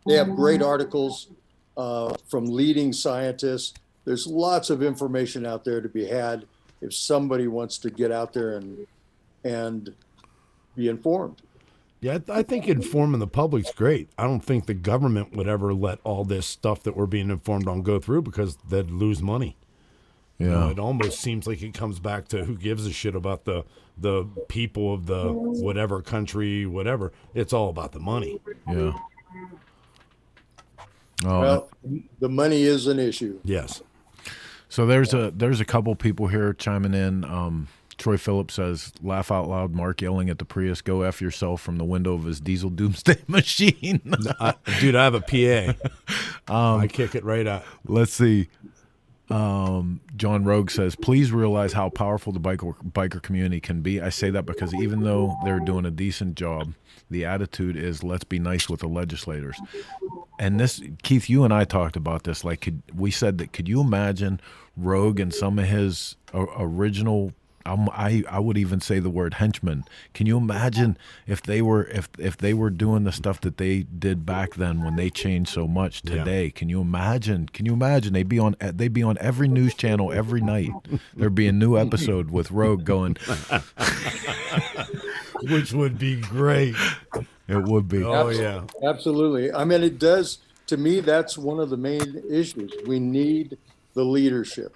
They have great articles from leading scientists. There's lots of information out there to be had if somebody wants to get out there and be informed. Yeah, I think informing the public's great. I don't think the government would ever let all this stuff that we're being informed on go through, because they'd lose money. yeah. You know, it almost seems like it comes back to who gives a shit about the people of the whatever country, whatever. It's all about the money. Yeah. Oh, Well, the money is an issue. Yes. so there's a couple people here chiming in. Troy Phillips says, laugh out loud, Mark yelling at the Prius, go F yourself, from the window of his diesel doomsday machine. Dude, I have a PA. I kick it right out. Let's see. John Rogue says, please realize how powerful the biker community can be. I say that because even though they're doing a decent job, the attitude is, let's be nice with the legislators. And this, Keith, you and I talked about this. Like, could you imagine Rogue and some of his original, I would even say the word henchmen. Can you imagine if they were doing the stuff that they did back then when they changed so much today? Yeah. Can you imagine? They'd be on every news channel every night. There'd be a new episode with Rogue going, which would be great. It would be. Oh yeah, absolutely. I mean, it does. To me, that's one of the main issues. We need the leadership.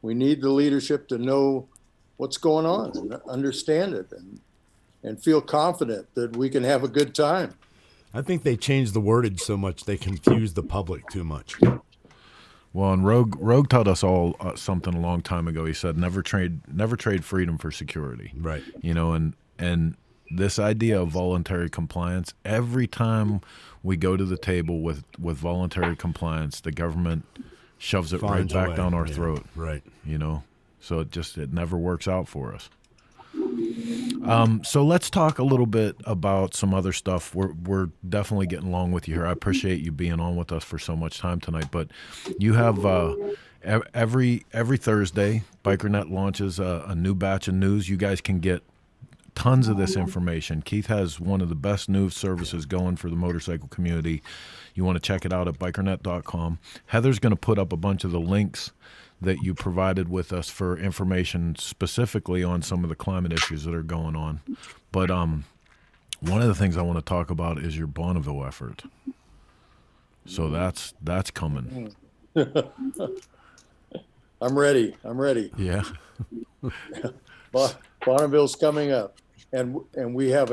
We need the leadership to know what's going on and understand it and feel confident that we can have a good time. I think they changed the wordage so much they confused the public too much. Well, and Rogue taught us all something a long time ago. He said, never trade freedom for security. Right. You know, and this idea of voluntary compliance, every time we go to the table with voluntary compliance, the government shoves it right back down our throat. Right. You know, so it never works out for us. So let's talk a little bit about some other stuff. We're definitely getting along with you here. I appreciate you being on with us for so much time tonight. But you have every Thursday, BikerNet launches a new batch of news. You guys can get tons of this information. Keith has one of the best news services going for the motorcycle community. You want to check it out at bikernet.com. Heather's going to put up a bunch of the links that you provided with us for information specifically on some of the climate issues that are going on. But one of the things I want to talk about is your Bonneville effort. So that's coming. I'm ready. Yeah. Bonneville's coming up, and we have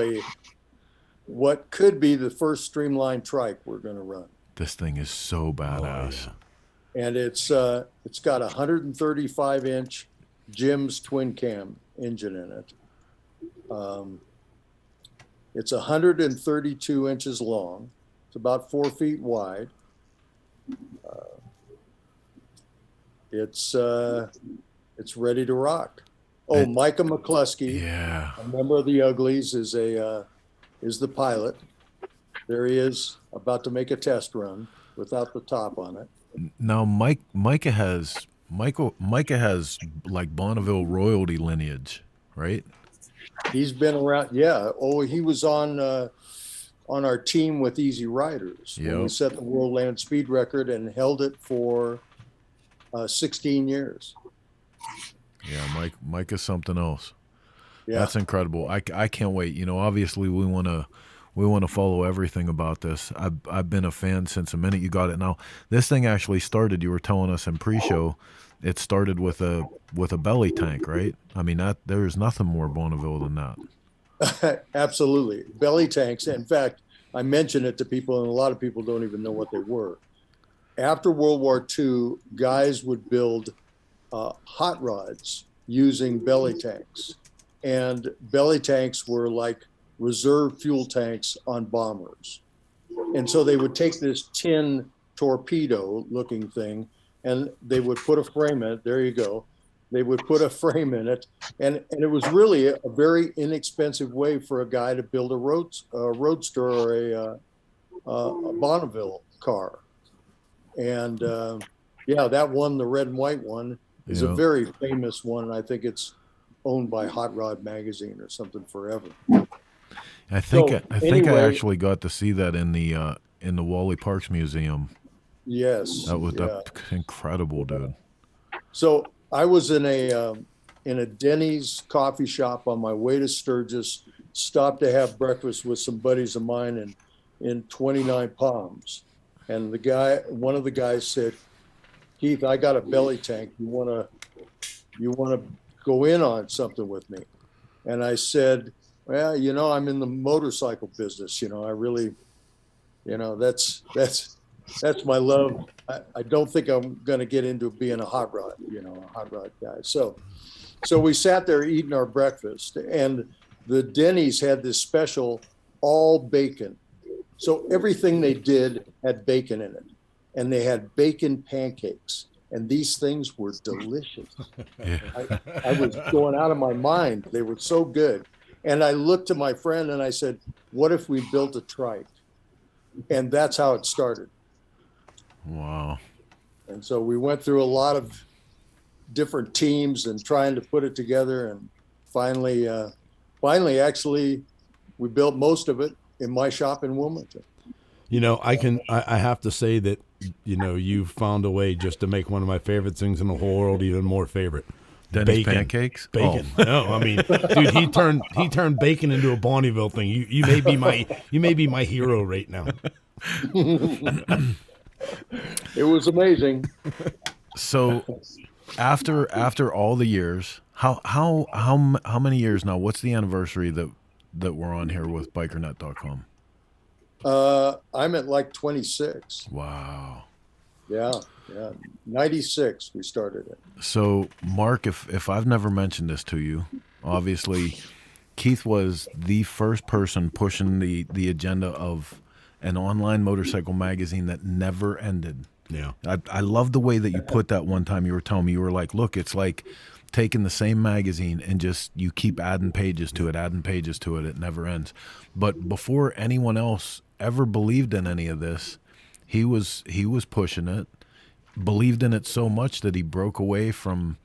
what could be the first streamlined trike we're going to run. This thing is so badass. Oh, yeah. And it's got a 135-inch Jim's twin cam engine in it. It's 132 inches long. It's about 4 feet wide. It's ready to rock. Oh, Micah McCluskey, Yeah. a member of the Uglies, is the pilot. There he is, about to make a test run without the top on it. Now, Micah has like Bonneville royalty lineage, right? He's been around. Yeah. Oh, he was on our team with Easy Riders. When we set the world land speed record and held it for 16 years. Yeah, Mike is something else. Yeah. That's incredible. I can't wait. You know, obviously we want to follow everything about this. I've been a fan since the minute you got it. Now, this thing actually started, you were telling us in pre-show, it started with a belly tank, right? I mean, there is nothing more Bonneville than that. Absolutely. Belly tanks. In fact, I mention it to people, and a lot of people don't even know what they were. After World War II, guys would build hot rods using belly tanks. And belly tanks were like reserve fuel tanks on bombers. And so they would take this tin torpedo looking thing and they would put a frame in it. There you go. They would put a frame in it. And it was really a very inexpensive way for a guy to build a roadster or a Bonneville car. And that one, the red and white one, is a very famous one. I think it's owned by Hot Rod Magazine or something forever. I think I actually got to see that in the Wally Parks Museum. Yes, that was incredible, dude. So I was in a Denny's coffee shop on my way to Sturgis. Stopped to have breakfast with some buddies of mine in 29 Palms, and one of the guys said, "Keith, I got a belly tank. You wanna go in on something with me?" And I said, "Well, I'm in the motorcycle business. I really, that's my love. I don't think I'm going to get into being a hot rod guy." So we sat there eating our breakfast, and the Denny's had this special all bacon. So everything they did had bacon in it, and they had bacon pancakes. And these things were delicious. Yeah. I was going out of my mind. They were so good. And I looked to my friend and I said, "What if we built a trike?" And that's how it started. Wow. And so we went through a lot of different teams and trying to put it together. And finally, actually, we built most of it in my shop in Wilmington. I have to say that, you found a way just to make one of my favorite things in the whole world even more favorite. Denny's pancakes? Bacon. Oh. No, I mean, dude, he turned bacon into a Bonneville thing. You may be my hero right now. It was amazing. So after all the years, how many years now? What's the anniversary that we're on here with bikernet.com? I'm at like 26. Wow. Yeah. 96 we started it. So Mark, if I've never mentioned this to you, obviously Keith was the first person pushing the agenda of an online motorcycle magazine that never ended. Yeah. I love the way that you put that one time. You were telling me, you were like, look, it's like taking the same magazine and just you keep adding pages to it, it never ends. But before anyone else ever believed in any of this, he was pushing it, believed in it so much that he broke away from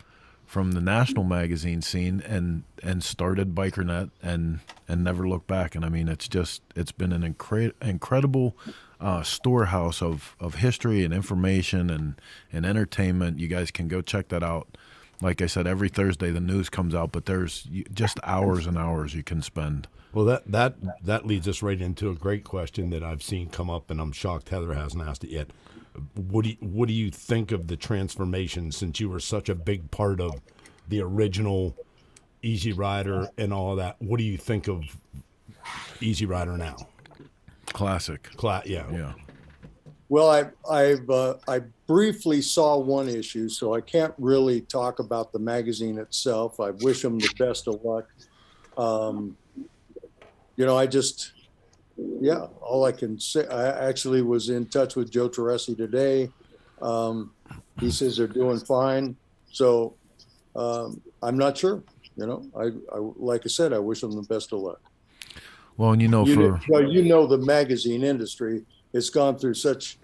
the national magazine scene and started BikerNet and never looked back. And I mean, it's been an incredible storehouse of history and information and entertainment. You guys can go check that out. Like I said, every Thursday the news comes out, but there's just hours and hours you can spend. Well, that leads us right into a great question that I've seen come up, and I'm shocked Heather hasn't asked it yet. What do you think of the transformation, since you were such a big part of the original Easy Rider and all that? What do you think of Easy Rider now? Classic. Yeah. Well, I briefly saw one issue, so I can't really talk about the magazine itself. I wish them the best of luck. All I can say, I actually was in touch with Joe Teresi today. He says they're doing fine. So I'm not sure. I like I said, I wish them the best of luck. Well, and the magazine industry, it's gone through such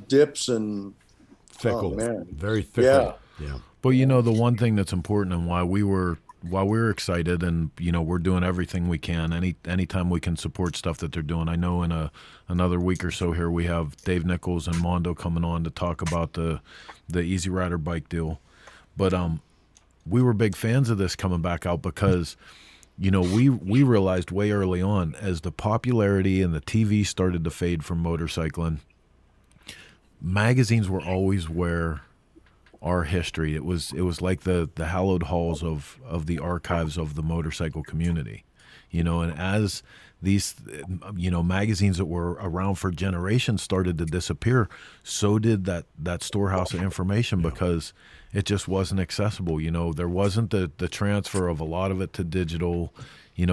dips and fickle, very fickle. Yeah. But the one thing that's important and why we were excited, and we're doing everything we can. Anytime we can support stuff that they're doing. I know in another week or so here we have Dave Nichols and Mondo coming on to talk about the Easy Rider bike deal. But we were big fans of this coming back out because we realized way early on, as the popularity and the TV started to fade from motorcycling, magazines were always where our history. It was like the hallowed halls of the archives of the motorcycle community, and as these magazines that were around for generations started to disappear, so did that storehouse of information, because it just wasn't accessible. There wasn't the transfer of a lot of it to digital.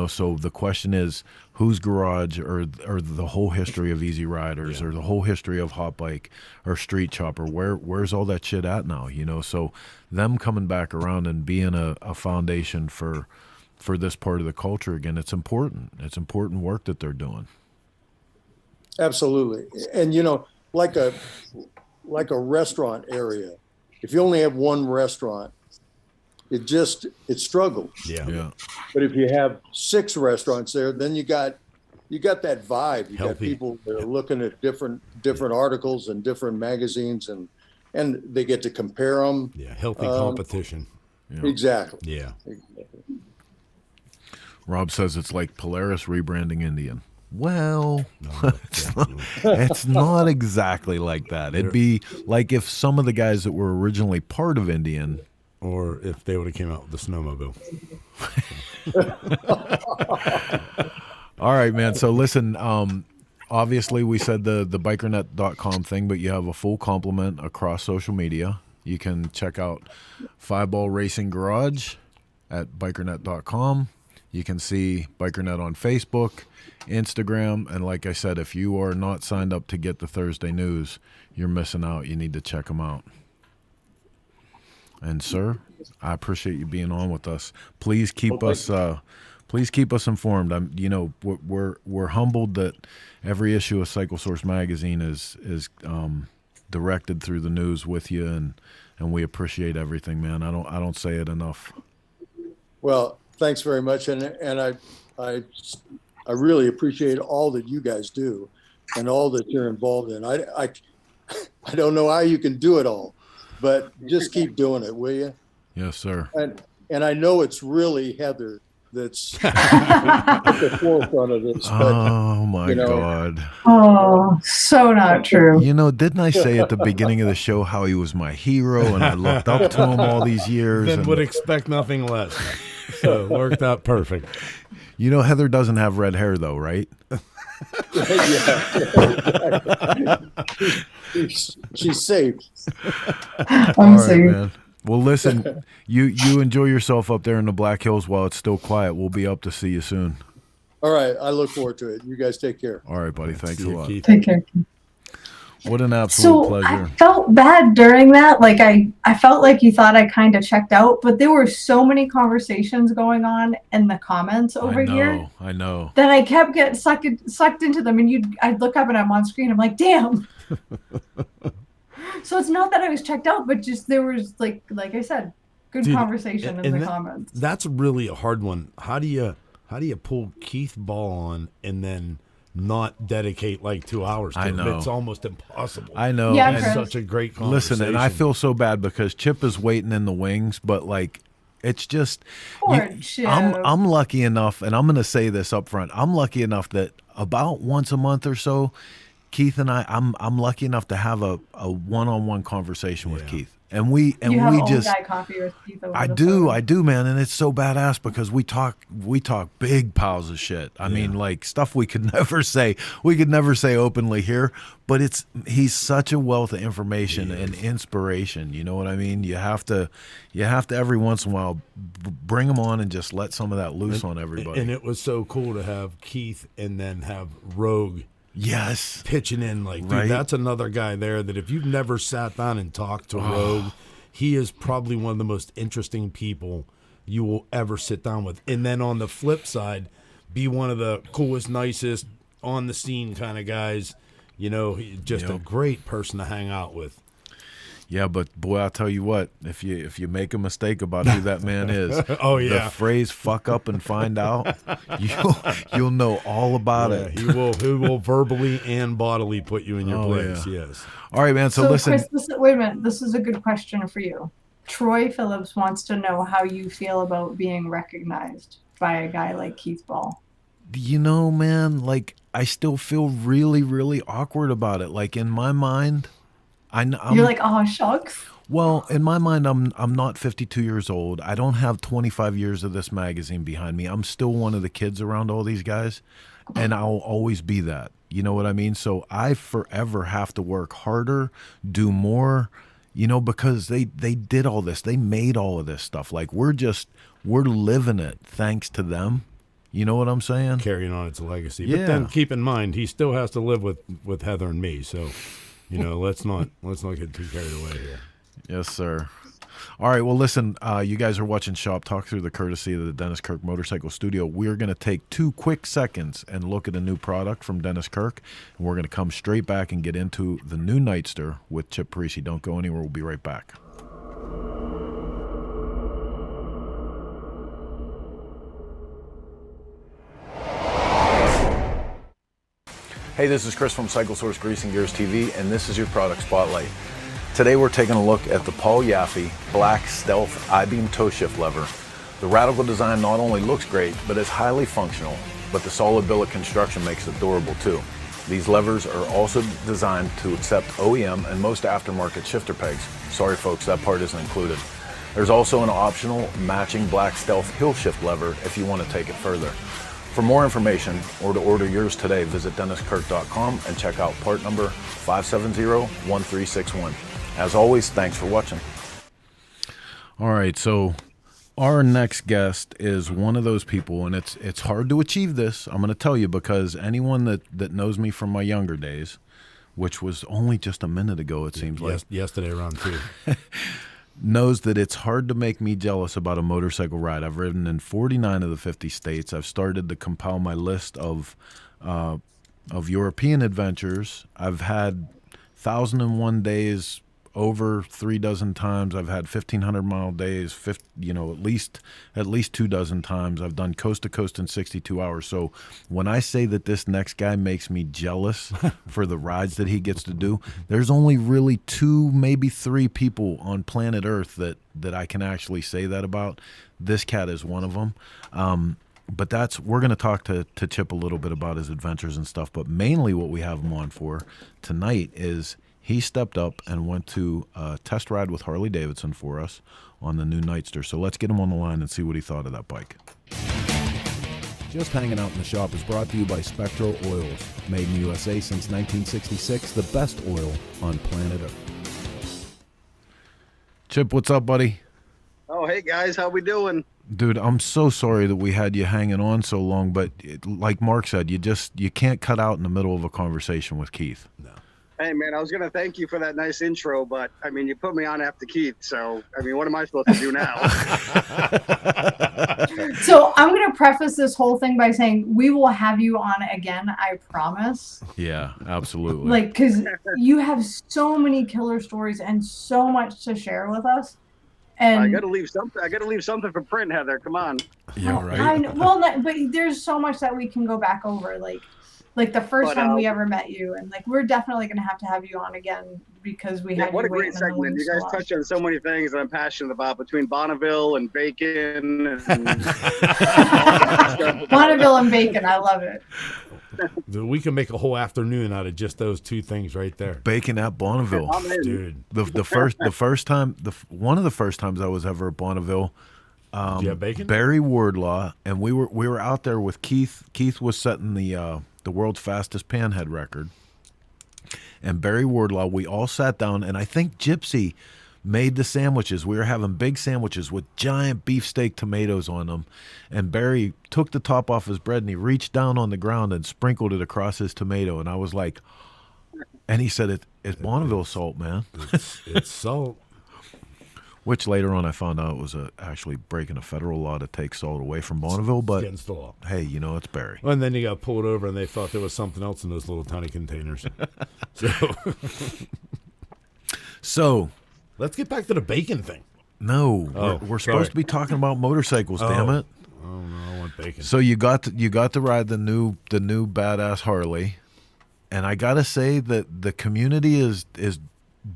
So the question is, whose garage or the whole history of Easy Riders or the whole history of Hot Bike or Street Chopper, where's all that shit at now? So them coming back around and being a foundation for this part of the culture again, it's important. It's important work that they're doing. Absolutely. And like a restaurant area, if you only have one restaurant, it struggles. Yeah. But if you have 6 restaurants there, then you got that vibe. You got people that are looking at different articles and different magazines, and they get to compare them. Yeah, healthy competition. Yeah. Exactly. Yeah. Rob says it's like Polaris rebranding Indian. Well, it's not exactly like that. It'd be like if some of the guys that were originally part of Indian, or if they would have came out with the snowmobile. All right, man. So listen, obviously we said the bikernet.com thing, but you have a full complement across social media. You can check out Five Ball Racing Garage at bikernet.com. You can see BikerNet on Facebook, Instagram, and like I said, if you are not signed up to get the Thursday news, you're missing out. You need to check them out. And sir, I appreciate you being on with us. Please keep us informed. We're humbled that every issue of Cycle Source magazine is directed through the news with you, and we appreciate everything, man. I don't say it enough. Well, thanks very much, and I really appreciate all that you guys do and all that you're involved in. I don't know how you can do it all, but just keep doing it, will you? Yes, sir. And I know it's really Heather that's at the forefront of this. But, oh my God! Oh, so not true. Didn't I say at the beginning of the show how he was my hero and I looked up to him all these years? Then would expect nothing less. So it worked out perfect. Heather doesn't have red hair though, right? She's safe. I'm safe. Man. Well, listen, you enjoy yourself up there in the Black Hills while it's still quiet. We'll be up to see you soon. All right. I look forward to it. You guys take care. All right, buddy. Thanks a lot. Take care. What an absolute So pleasure. I felt bad during that. Like I felt like you thought I kind of checked out, but there were so many conversations going on in the comments over here I know. that I kept getting sucked into them. And I'd look up and I'm on screen. I'm like, damn. So it's not that I was checked out, but just there was like I said, good conversation in the comments. That's really a hard one. How do you pull Keith Ball on and then not dedicate like 2 hours to I him? know. It's almost impossible. I know. Yeah, And Chris. Such a great conversation. listen, and I feel so bad because Chip is waiting in the wings, but like it's just Poor Chip. I'm lucky enough, and I'm going to say this up front. I'm lucky enough that about once a month or so, Keith and I'm lucky enough to have a one-on-one conversation with Keith. And we have old just guy coffee with Keith over I the do, phone. man, and it's so badass because we talk big piles of shit. I mean, like stuff we could never say openly here, but he's such a wealth of information and inspiration. You know what I mean? You have to every once in a while bring him on and just let some of that loose on everybody. And it was so cool to have Keith and then have Rogue. Yes. Pitching in like, dude, Right. that's another guy there that if you've never sat down and talked to Rogue, he is probably one of the most interesting people you will ever sit down with. And then on the flip side, be one of the coolest, nicest, on the scene kind of guys. You know, just a great person to hang out with. Yeah, but boy, I'll tell you what, if you make a mistake about who that man is, the phrase "fuck up and find out," you'll know all about it. He will verbally and bodily put you in your place. Yeah. Yes. All right, man. So listen. Chris, wait a minute. This is a good question for you. Troy Phillips wants to know how you feel about being recognized by a guy like Keith Ball. You know, man, like I still feel really, really awkward about it. Like in my mind, You're like, oh shucks. Well, in my mind, I'm not 52 years old. I don't have 25 years of this magazine behind me. I'm still one of the kids around all these guys, and I'll always be that. You know what I mean? So I forever have to work harder, do more, you know, because they did all this. They made all of this stuff. Like we're living it thanks to them. You know what I'm saying? Carrying on its legacy. Yeah. But then keep in mind, he still has to live with Heather and me. So, you know, let's not get too carried away here. Yes, sir. All right. Well, listen, you guys are watching Shop Talk through the courtesy of the Dennis Kirk Motorcycle Studio. We're going to take 2 quick seconds and look at a new product from Dennis Kirk, and we're going to come straight back and get into the new Nightster with Chip Parisi. Don't go anywhere. We'll be right back. Hey, this is Chris from Cycle Source Greasing Gears TV, and this is your product spotlight. Today we're taking a look at the Paul Yaffe Black Stealth I-Beam Toe Shift Lever. The radical design not only looks great, but is highly functional, but the solid billet construction makes it durable too. These levers are also designed to accept OEM and most aftermarket shifter pegs. Sorry folks, that part isn't included. There's also an optional matching Black Stealth Hill Shift lever if you want to take it further. For more information or to order yours today, visit DennisKirk.com and check out part number 570-1361. As always, thanks for watching. All right, so our next guest is one of those people, and it's hard to achieve this, I'm going to tell you, because anyone that knows me from my younger days, which was only just a minute ago, it seems like. Yesterday around 2. Knows that it's hard to make me jealous about a motorcycle ride. I've ridden in 49 of the 50 states. I've started to compile my list of European adventures. I've had 1,001 days over 3 dozen times. I've had 1,500-mile days, at least 2 dozen times. I've done coast to coast in 62 hours. So when I say that this next guy makes me jealous for the rides that he gets to do, there's only really 2, maybe 3 people on planet Earth that I can actually say that about. This cat is one of them. But we're going to talk to Chip a little bit about his adventures and stuff. But mainly what we have him on for tonight is he stepped up and went to a test ride with Harley Davidson for us on the new Nightster. So let's get him on the line and see what he thought of that bike. Just Hanging Out in the Shop is brought to you by Spectral Oils. Made in the USA since 1966, the best oil on planet Earth. Chip, what's up, buddy? Oh, hey guys, how we doing? Dude, I'm so sorry that we had you hanging on so long, but like Mark said, you can't cut out in the middle of a conversation with Keith. No. Hey, man, I was going to thank you for that nice intro, but, I mean, you put me on after Keith, so, I mean, what am I supposed to do now? So I'm going to preface this whole thing by saying we will have you on again, I promise. Yeah, absolutely. Like, because you have so many killer stories and so much to share with us. And I got to leave something. I got to leave something for print, Heather. Come on. Yeah, right. I know, well, but there's so much that we can go back over, like the first time we ever met you, and like we're definitely going to have you on again because we had what you a great waiting in the segment. wings You guys so long. touch on so many things that I'm passionate about between Bonneville and bacon. And Bonneville and bacon, I love it. We can make a whole afternoon out of just those two things right there. Bacon at Bonneville, dude. The first time, one of the first times I was ever at Bonneville. Do you have bacon? Barry Wardlaw, and we were out there with Keith. Keith was setting the world's fastest panhead record, and Barry Wardlaw. We all sat down, and I think Gypsy made the sandwiches. We were having big sandwiches with giant beefsteak tomatoes on them, and Barry took the top off his bread and he reached down on the ground and sprinkled it across his tomato, and I was like, and he said, "It's Bonneville salt, man." It's salt. Which later on I found out was actually breaking a federal law to take salt away from Bonneville. But against the law. Hey, it's Barry. Well, and then you got pulled over and they thought there was something else in those little tiny containers. So let's get back to the bacon thing. No, we're supposed to be talking about motorcycles. Damn it! Oh no, I want bacon. So you got to ride the new badass Harley, and I gotta say that the community is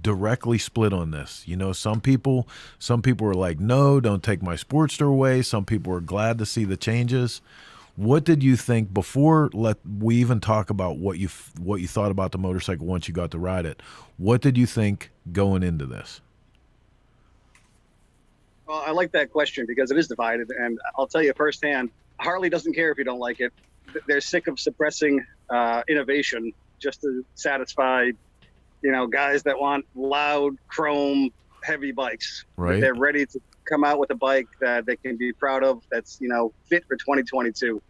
directly split on this. Some people are like, no, don't take my Sportster away. Some people are glad to see the changes. What did you think before we even talk about what you thought about the motorcycle once you got to ride it? What did you think going into this? Well, I like that question because it is divided, and I'll tell you firsthand, Harley doesn't care if you don't like it. They're sick of suppressing innovation just to satisfy guys that want loud, chrome, heavy bikes. Right. They're ready to come out with a bike that they can be proud of, that's, fit for 2022.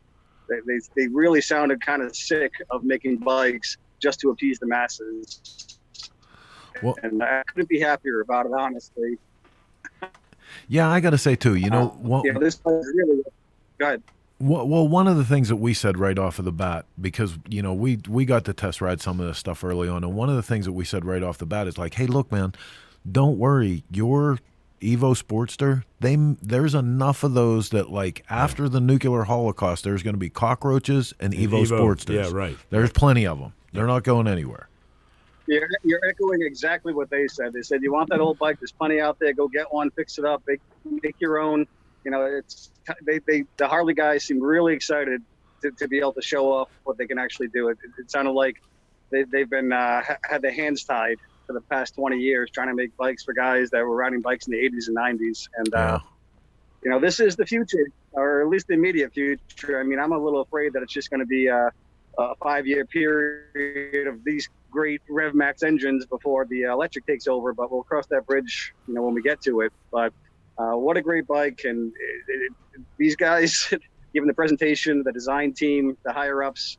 They really sounded kind of sick of making bikes just to appease the masses. Well, and I couldn't be happier about it, honestly. Yeah, I got to say, too, this was really – go ahead. Well, one of the things that we said right off of the bat, because, we got to test ride some of this stuff early on, and one of the things that we said right off the bat is like, hey, look, man, don't worry. Your Evo Sportster, there's enough of those that, like, after the nuclear holocaust, there's going to be cockroaches and Evo Sportsters. Yeah, right. There's plenty of them. They're not going anywhere. You're echoing exactly what they said. They said, you want that old bike, there's plenty out there, go get one, fix it up, make your own. The Harley guys seem really excited to be able to show off what they can actually do. It sounded like they've been had their hands tied for the past 20 years trying to make bikes for guys that were riding bikes in the 80s and 90s. And, this is the future, or at least the immediate future. I mean, I'm a little afraid that it's just going to be a 5-year period of these great Rev Max engines before the electric takes over, but we'll cross that bridge, when we get to it. But what a great bike. And these guys, given the presentation, the design team, the higher-ups,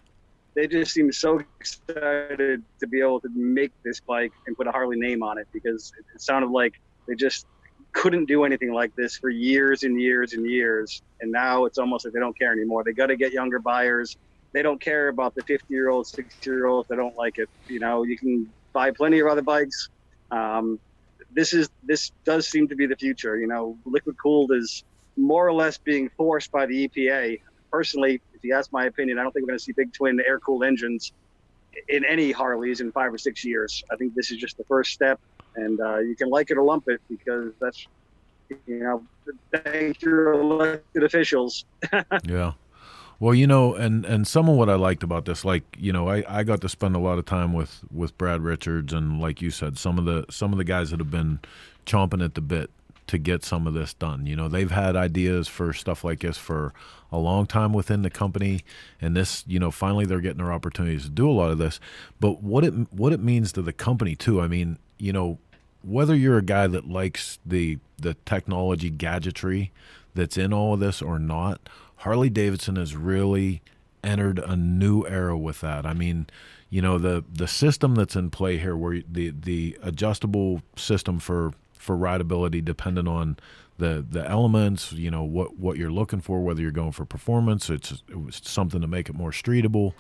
they just seem so excited to be able to make this bike and put a Harley name on it, because it sounded like they just couldn't do anything like this for years and years and years. And now it's almost like they don't care anymore. They got to get younger buyers. They don't care about the 50-year-olds, 60-year-olds that don't like it. You can buy plenty of other bikes. This does seem to be the future. Liquid cooled is more or less being forced by the EPA. Personally, if you ask my opinion, I don't think we're going to see big twin air cooled engines in any Harleys in 5 or 6 years. I think this is just the first step, and you can like it or lump it, because that's, thank your elected officials. Yeah. Well, and some of what I liked about this, like, I got to spend a lot of time with Brad Richards, and like you said, some of the guys that have been chomping at the bit to get some of this done. They've had ideas for stuff like this for a long time within the company, and this, finally they're getting their opportunities to do a lot of this. But what it means to the company too. I mean, whether you're a guy that likes the technology gadgetry that's in all of this or not, Harley Davidson has really entered a new era with that. I mean, the system that's in play here, where the adjustable system for rideability, dependent on the elements, what you're looking for, whether you're going for performance, it was something to make it more streetable.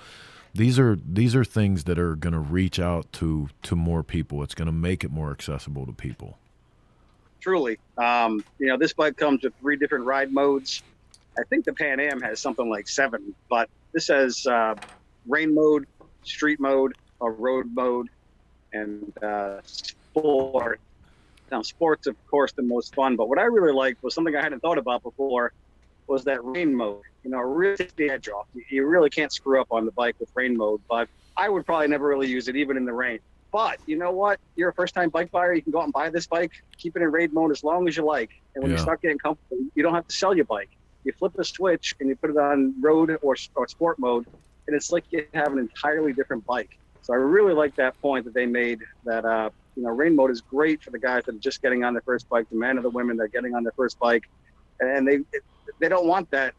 These are things that are going to reach out to more people. It's going to make it more accessible to people. Truly. This bike comes with 3 different ride modes. I think the Pan Am has something like 7, but this has rain mode, street mode, a road mode, and sport. Now, sport's, of course, the most fun, but what I really liked was something I hadn't thought about before, was that rain mode. It really takes the edge off. You really can't screw up on the bike with rain mode, but I would probably never really use it, even in the rain. But you know what? You're a first-time bike buyer. You can go out and buy this bike, keep it in raid mode as long as you like. And when you start getting comfortable, you don't have to sell your bike. You flip a switch and you put it on road or sport mode, and it's like you have an entirely different bike. So I really like that point that they made, that rain mode is great for the guys that are just getting on their first bike, the men or the women that are getting on their first bike, and they don't want that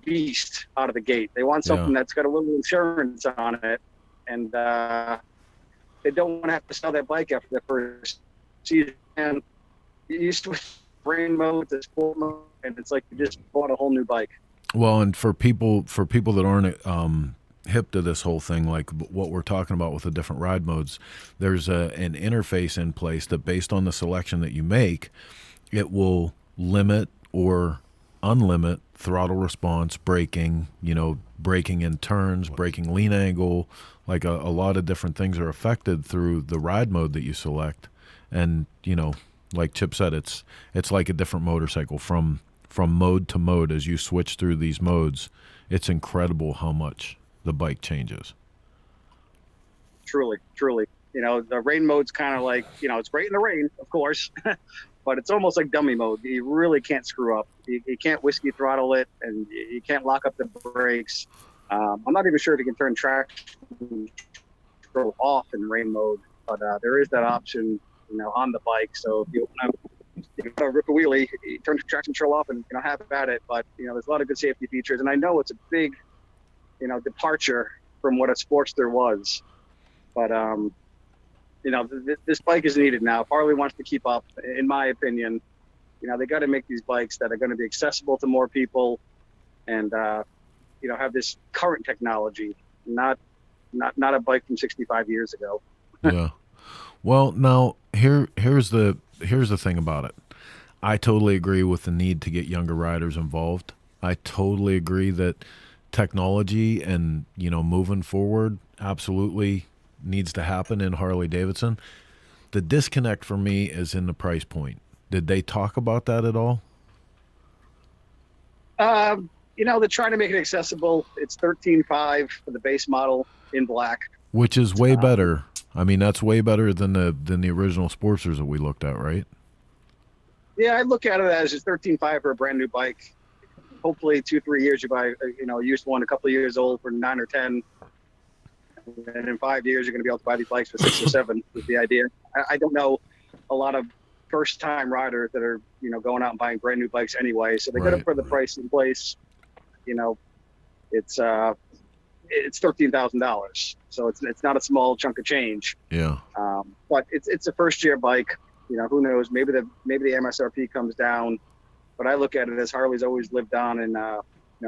beast out of the gate. They want something that's got a little insurance on it, and they don't want to have to sell that bike after the first season. And you switch rain mode to sport mode, and it's like you just bought a whole new bike. Well, and for people that aren't hip to this whole thing, like what we're talking about with the different ride modes, there's an interface in place that, based on the selection that you make, it will limit or unlimit throttle response, braking, braking in turns, braking lean angle. Like a lot of different things are affected through the ride mode that you select. And like Chip said, it's like a different motorcycle from mode to mode. As you switch through these modes, it's incredible how much the bike changes. Truly. The rain mode's kind of like, it's great in the rain, of course, but it's almost like dummy mode. You really can't screw up. You can't whiskey throttle it, and you can't lock up the brakes. I'm not even sure if you can turn traction control off in rain mode, but there is that option, on the bike. So if you want to rip a wheelie, you turn the traction control off and have at it. But there's a lot of good safety features, and I know it's a big departure from what a Sportster was, but this bike is needed now. If Harley wants to keep up, in my opinion, they got to make these bikes that are going to be accessible to more people, and have this current technology, not a bike from 65 years ago. Yeah. Well, now here's the thing about it. I totally agree with the need to get younger riders involved. I totally agree that technology and moving forward absolutely needs to happen in Harley Davidson. The disconnect for me is in the price point. Did they talk about that at all? They're trying to make it accessible. It's $13,500 for the base model in black, which is way better. I mean, that's way better than the original Sportsters that we looked at, right? Yeah, I look at it as it's $13,500 for a brand new bike. Hopefully 2-3 years you buy a used one, a couple of years old, for 9 or 10, and in 5 years you're going to be able to buy these bikes for 6 or 7 is the idea. I don't know a lot of first time riders that are going out and buying brand new bikes anyway, so they got to put the price in place. It's $13,000, so it's not a small chunk of change. Yeah. But it's a first year bike. Who knows? Maybe the MSRP comes down. But I look at it as Harley's always lived on, and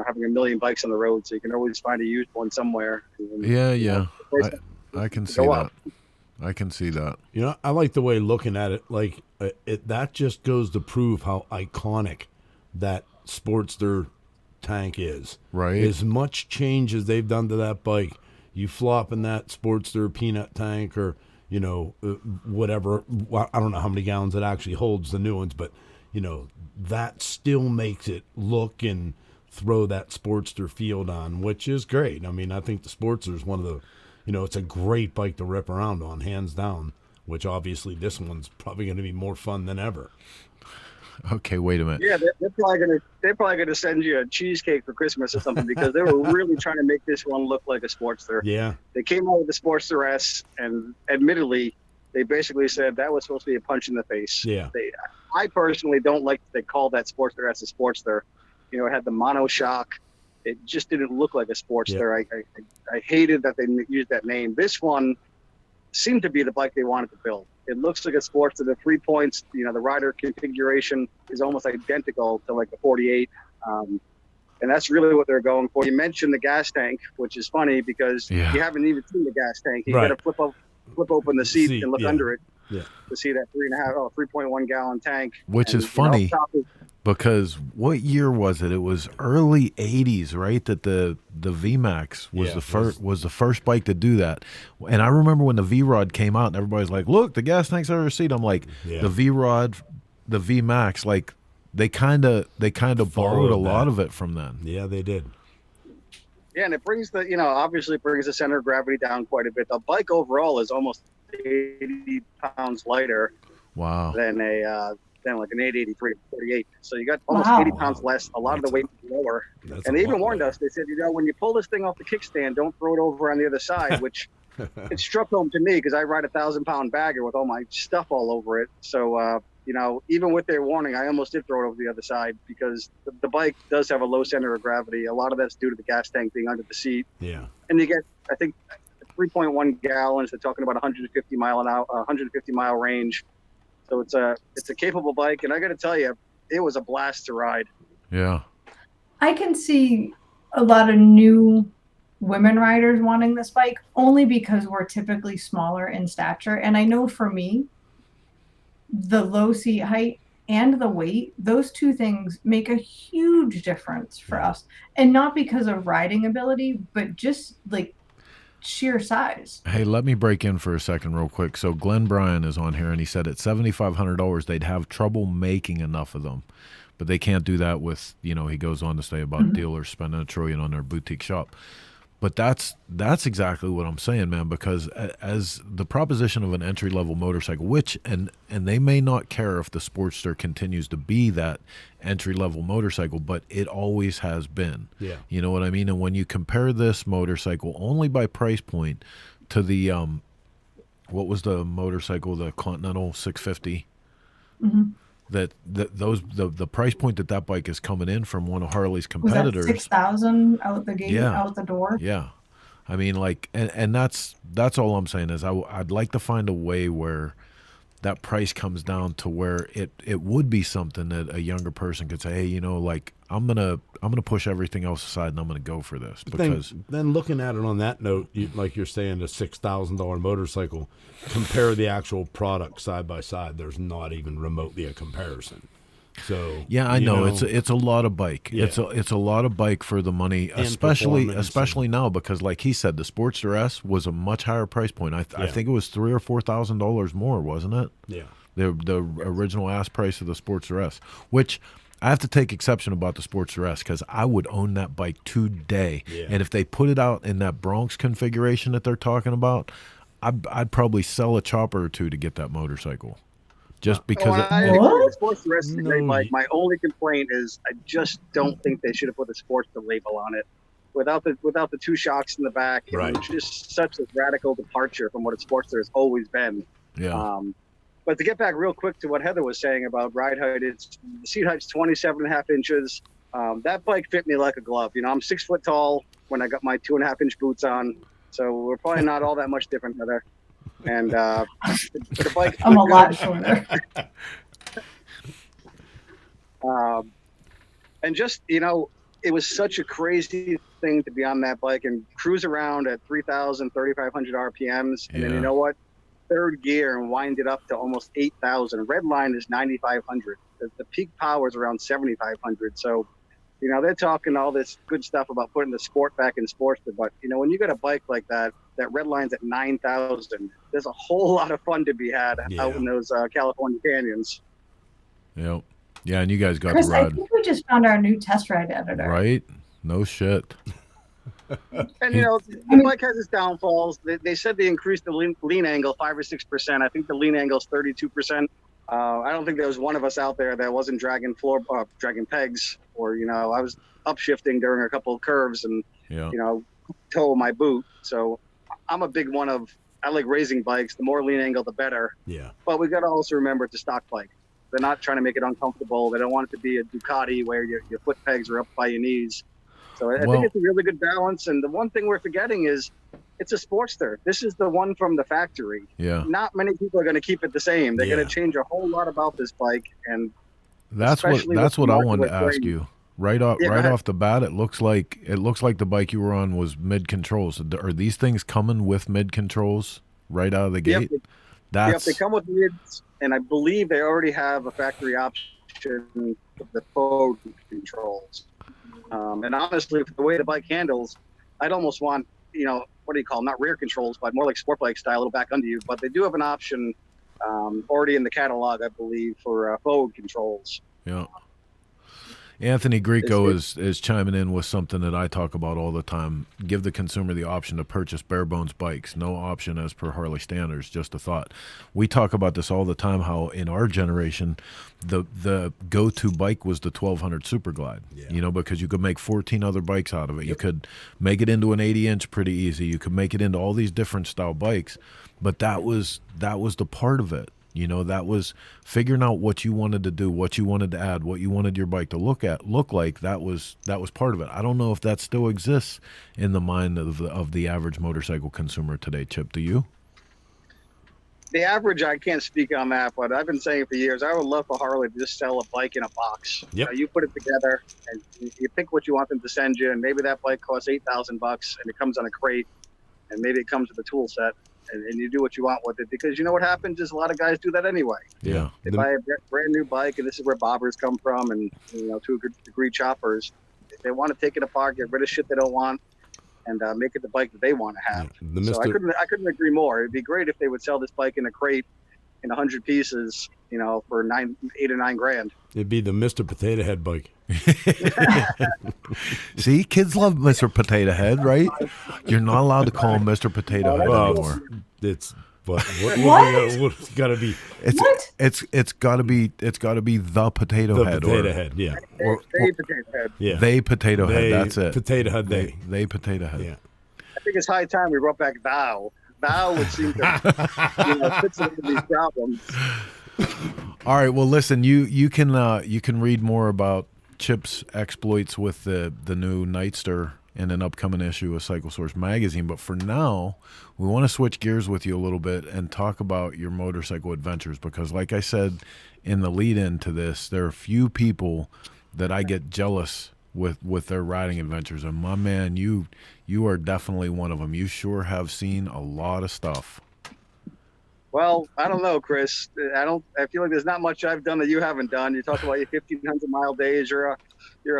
having a million bikes on the road, so you can always find a used one somewhere. Yeah. I can see that. I can see that. I like the way looking at it. Like that just goes to prove how iconic that Sportster tank is. Right. As much change as they've done to that bike, you flop in that Sportster peanut tank, or whatever. I don't know how many gallons it actually holds, the new ones, but that still makes it look and throw that Sportster field on, which is great. I mean, I think the Sportster is one of the, it's a great bike to rip around on, hands down, which obviously this one's probably going to be more fun than ever. Okay, wait a minute. Yeah, they're probably gonna send you a cheesecake for Christmas or something, because they were really trying to make this one look like a Sportster. Yeah. They came out with the Sportster S, and admittedly, they basically said that was supposed to be a punch in the face. Yeah. I personally don't like that they call that Sportster S a Sportster. It had the monoshock, it just didn't look like a Sportster. I hated that they used that name. This one seemed to be the bike they wanted to build. It looks like a Sportster. The 3 points, the rider configuration is almost identical to like the 48. And that's really what they're going for. You mentioned the gas tank, which is funny because you haven't even seen the gas tank. You got to flip open the seat and look under it to see that 3.1 gallon tank. Which is funny because what year was it? It was early 80s, right? That the VMAX was the first bike to do that. And I remember when the V-Rod came out and everybody's like, look, the gas tank's under the seat. I'm like, the V-Rod, the VMAX, like, they kind of borrowed a lot of it from then. Yeah, they did. Yeah, and it brings obviously it brings the center of gravity down quite a bit. The bike overall is almost 80 pounds lighter. Wow. Than like an 883 48. So you got almost 80 pounds less. A lot of the weight is lower. And they even warned us. They said, when you pull this thing off the kickstand, don't throw it over on the other side, which it struck home to me because I ride a 1,000-pound bagger with all my stuff all over it. So even with their warning, I almost did throw it over the other side because the bike does have a low center of gravity. A lot of that's due to the gas tank being under the seat. Yeah. And you get, I think, 3.1 gallons. They're talking about 150 mile range. So it's a capable bike, and I got to tell you, it was a blast to ride. Yeah. I can see a lot of new women riders wanting this bike only because we're typically smaller in stature. And I know for me, the low seat height and the weight, those two things make a huge difference for us. And not because of riding ability, but just like sheer size. Hey, let me break in for a second real quick. So Glenn Bryan is on here and he said at $7,500 they'd have trouble making enough of them, but they can't do that with, he goes on to say about dealers spending $1 trillion on their boutique shop. But that's exactly what I'm saying, man, because as the proposition of an entry-level motorcycle, which, and they may not care if the Sportster continues to be that entry-level motorcycle, but it always has been. Yeah. You know what I mean? And when you compare this motorcycle only by price point to the, what was the motorcycle, the Continental 650? Mm-hmm. The price point that bike is coming in from one of Harley's competitors. Was that 6,000 out the gate, out the door? Yeah. I mean, like, and that's all I'm saying is I'd like to find a way where that price comes down to where it would be something that a younger person could say, hey, like I'm gonna push everything else aside and I'm gonna go for this. Because then looking at it on that note, like you're saying, a $6,000 motorcycle, compare the actual product side by side. There's not even remotely a comparison. So yeah, I know. It's a lot of bike. Yeah. It's a lot of bike for the money, especially now because, like he said, the Sportster S was a much higher price point. I think it was $3,000 or $4,000 more, wasn't it? Yeah. The original ass price of the Sportster S, which I have to take exception about the Sportster S because I would own that bike today. Yeah. And if they put it out in that Bronx configuration that they're talking about, I'd probably sell a chopper or two to get that motorcycle. Just because the Sportster S is a great bike. My only complaint is I just don't think they should have put the Sportster label on it. Without the two shocks in the back, right. It was just such a radical departure from what a Sportster has always been. Yeah. But to get back real quick to what Heather was saying about ride height, the seat height's 27.5 inches. That bike fit me like a glove. I'm 6 foot tall when I got my 2.5-inch boots on, so we're probably not all that much different, Heather. And the bike, I'm a lot shorter. And just, it was such a crazy thing to be on that bike and cruise around at 3,000, 3,500 RPMs. And then you know what? Third gear and wind it up to almost 8,000. Red line is 9,500. The peak power is around 7,500. So, they're talking all this good stuff about putting the sport back in Sportster. But, when you got a bike like that red line's at 9,000, there's a whole lot of fun to be had out in those California canyons. Yep. Yeah, and you guys got Chris, to ride. I think we just found our new test ride editor. Right? No shit. And, the bike has its downfalls. They said they increased the lean angle 5 or 6%. I think the lean angle is 32%. I don't think there was one of us out there that wasn't dragging pegs or, I was upshifting during a couple of curves and, toe my boot. So I'm a big one I like racing bikes. The more lean angle, the better. Yeah. But we got to also remember it's a stock bike. They're not trying to make it uncomfortable. They don't want it to be a Ducati where your foot pegs are up by your knees. So I think it's a really good balance. And the one thing we're forgetting is it's a Sportster. This is the one from the factory. Yeah. Not many people are going to keep it the same. They're going to change a whole lot about this bike. And that's what I wanted to ask you. Right off the bat, it looks like the bike you were on was mid controls. Are these things coming with mid controls right out of the gate? Yep, they come with mids, and I believe they already have a factory option with the forward controls. And honestly, the way the bike handles, I'd almost want, what do you call them? Not rear controls, but more like sport bike style, a little back under you. But they do have an option already in the catalog, I believe, for forward controls. Yeah. Anthony Greco is chiming in with something that I talk about all the time. Give the consumer the option to purchase bare bones bikes. No option as per Harley standards, just a thought. We talk about this all the time, how in our generation, the go-to bike was the 1200 Super Glide, because you could make 14 other bikes out of it. Yep. You could make it into an 80-inch pretty easy. You could make it into all these different style bikes, but that was the part of it. That was figuring out what you wanted to do, what you wanted to add, what you wanted your bike to look like. That was part of it. I don't know if that still exists in the mind of the average motorcycle consumer today, Chip. Do you? The average, I can't speak on that, but I've been saying for years, I would love for Harley to just sell a bike in a box. Yep. You put it together, and you pick what you want them to send you, and maybe that bike costs $8,000, and it comes on a crate, and maybe it comes with a tool set. And you do what you want with it, because you know what happens is a lot of guys do that anyway. Yeah. They buy a brand new bike, and this is where bobbers come from, and to a good degree, choppers. If they want to take it apart, get rid of shit they don't want, and make it the bike that they want to have. So I couldn't agree more. It'd be great if they would sell this bike in a crate in 100 pieces, for $8 or $9 grand. It'd be the Mr. Potato Head bike. See, kids love Mr. Potato Head, right? You're not allowed to call him Mr. Potato Head anymore. It's what's got to be? It's got to be the Potato Head. Potato Head, yeah. They Potato Head. Yeah. They Potato Head. That's it. Potato Head. They Potato Head. Yeah. I think it's high time we brought back Thou. Thou would seem to fit some of these problems. All right. Well, listen. You can read more about Chip's exploits with the new Nightster in an upcoming issue of Cycle Source magazine. But for now, we want to switch gears with you a little bit and talk about your motorcycle adventures, because like I said in the lead in to this, there are few people that I get jealous with their riding adventures. And my man, you are definitely one of them. You sure have seen a lot of stuff. Well, I don't know, Chris. I feel like there's not much I've done that you haven't done. You talk about your 1,500-mile days. You're a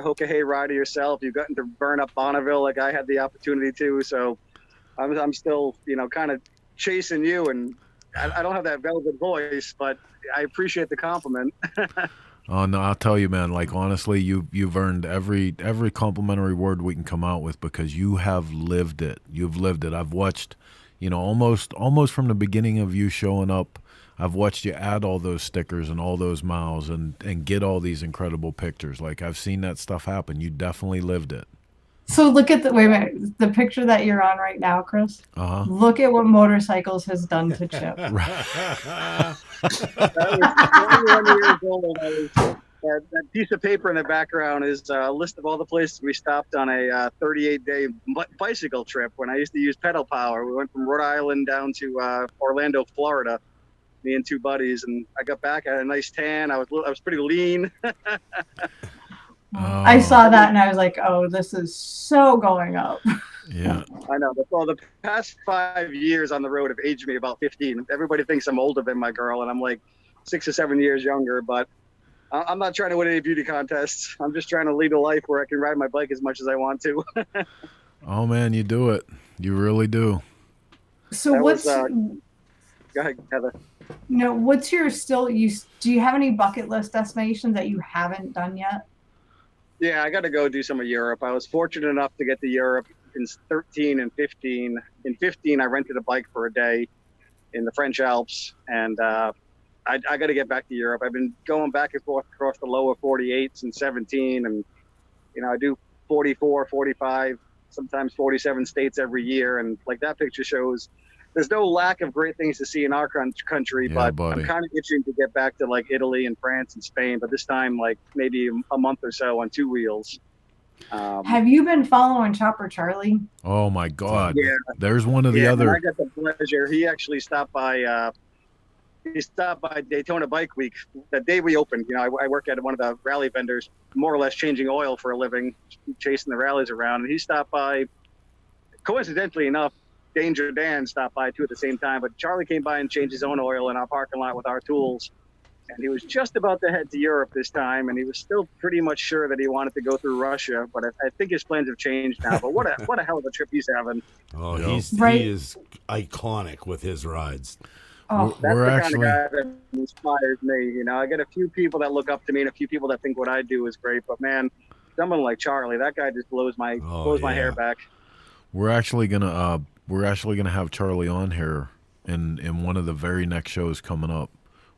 Hoka rider yourself. You've gotten to burn up Bonneville like I had the opportunity to. So I'm still, kind of chasing you. And I don't have that velvet voice, but I appreciate the compliment. Oh no, I'll tell you, man. Like honestly, you've earned every complimentary word we can come out with, because you have lived it. You've lived it. I've watched. Almost from the beginning of you showing up, I've watched you add all those stickers and all those miles and get all these incredible pictures. Like I've seen that stuff happen. You definitely lived it. So look at the picture that you're on right now, Chris. Uh-huh. Look at what motorcycles has done to Chip. I was 21 years old. That piece of paper in the background is a list of all the places we stopped on a 38-day bicycle trip when I used to use pedal power. We went from Rhode Island down to Orlando, Florida, me and two buddies, and I got back. I had a nice tan. I was pretty lean. I saw that and I was like, oh, this is so going up. Yeah. I know. Well, the past 5 years on the road have aged me about 15. Everybody thinks I'm older than my girl, and I'm like 6 or 7 years younger, but I'm not trying to win any beauty contests. I'm just trying to lead a life where I can ride my bike as much as I want to. Oh man, you do it. You really do. So go ahead, Heather. What's your do you have any bucket list destinations that you haven't done yet? Yeah, I got to go do some of Europe. I was fortunate enough to get to Europe in 13 and 15. In 15, I rented a bike for a day in the French Alps, and I got to get back to Europe. I've been going back and forth across the lower 48s and 17, and I do 44, 45, sometimes 47 states every year. And like that picture shows, there's no lack of great things to see in our country, but buddy. I'm kind of itching to get back to like Italy and France and Spain, but this time like maybe a month or so on two wheels. Have you been following Chopper Charlie? Oh my God! Yeah. There's one of the Yeah, other. I got the pleasure. He actually stopped by. He stopped by Daytona Bike Week the day we opened. You know, I work at one of the rally vendors, more or less changing oil for a living, chasing the rallies around. And he stopped by. Coincidentally enough, Danger Dan stopped by too at the same time. But Charlie came by and changed his own oil in our parking lot with our tools. And he was just about to head to Europe this time, and he was still pretty much sure that he wanted to go through Russia. But I think his plans have changed now. But what a hell of a trip he's having. Oh, Yeah. he is iconic with his rides. Oh, That's We're the actually. kind of guy that inspires me. You know, I get a few people that look up to me and a few people that think what I do is great. But man, someone like Charlie, that guy just blows my hair back. We're actually gonna have Charlie on here in one of the very next shows coming up.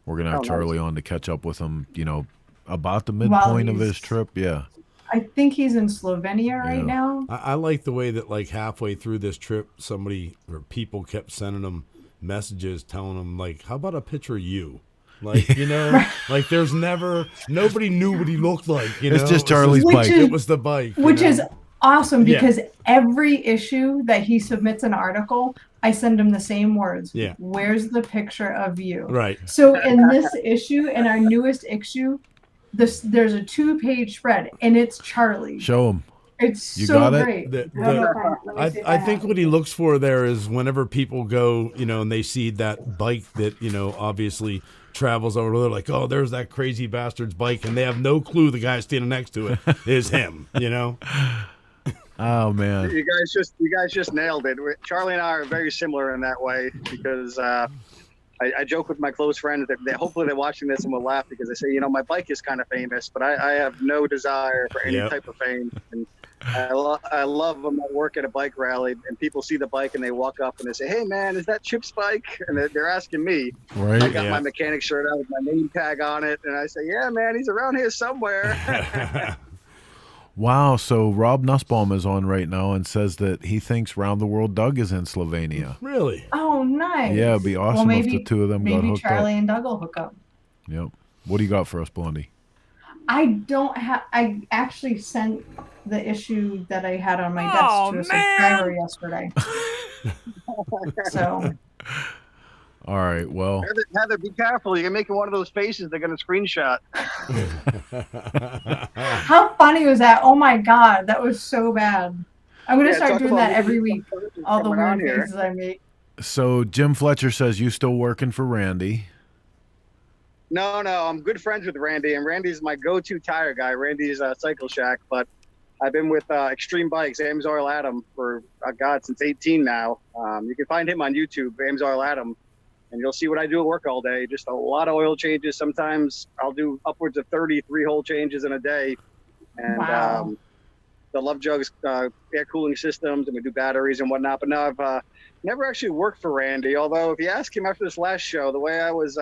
We're gonna have Charlie on to catch up with him. You know, about the midpoint of his trip. Yeah. I think he's in Slovenia right now. I like the way that like halfway through this trip, people kept sending him messages telling him like, how about a picture of you? Like, you know, like there's nobody knew what he looked like. You know, It's just Charlie's bike. It was the bike. Which is awesome Yeah. because every issue that he submits an article, I send him the same words. Yeah. Where's the picture of you? Right. So in this issue, in our newest issue, there's a 2-page spread and it's Charlie. Show him. It's You so got it? great. I think what he looks for there is whenever people go, you know, and they see that bike that, you know, obviously travels over, they're like, oh, there's that crazy bastard's bike, and they have no clue the guy standing next to it is him, you know? Oh man. You guys just nailed it. Charlie and I are very similar in that way because I joke with my close friends that hopefully they're watching this and will laugh because they say, you know, my bike is kind of famous, but I have no desire for any type of fame. And I love when I work at a bike rally and people see the bike and they walk up and they say, hey man, is that Chip's bike? And they're asking me. Right. I got my mechanic shirt out with my name tag on it. And I say, yeah, man, he's around here somewhere. Wow. So Rob Nussbaum is on right now and says that he thinks Round the World Doug is in Slovenia. Really? Oh, nice. Yeah, it'd be awesome maybe, if the two of them got maybe hooked Charlie up. and Doug will hook up. Yep. What do you got for us, Blondie? I actually sent the issue that I had on my desk to a subscriber yesterday. So. All right. Well. Heather, be careful. You're making one of those faces they're going to screenshot. How funny was that? Oh my God, that was so bad. I'm going to start doing that every week. All the weird faces I make. So Jim Fletcher says you still working for Randy. No, I'm good friends with Randy, and Randy's my go-to tire guy. Randy's Cycle Shack, but I've been with Extreme Bikes, Ames Oil Adam, for, since 18 now. You can find him on YouTube, Ames Oil Adam, and you'll see what I do at work all day. Just a lot of oil changes. Sometimes I'll do upwards of 30 3-hole changes in a day. And the Love Jugs air cooling systems, and we do batteries and whatnot. But now I've never actually worked for Randy, although if you ask him after this last show, the way I was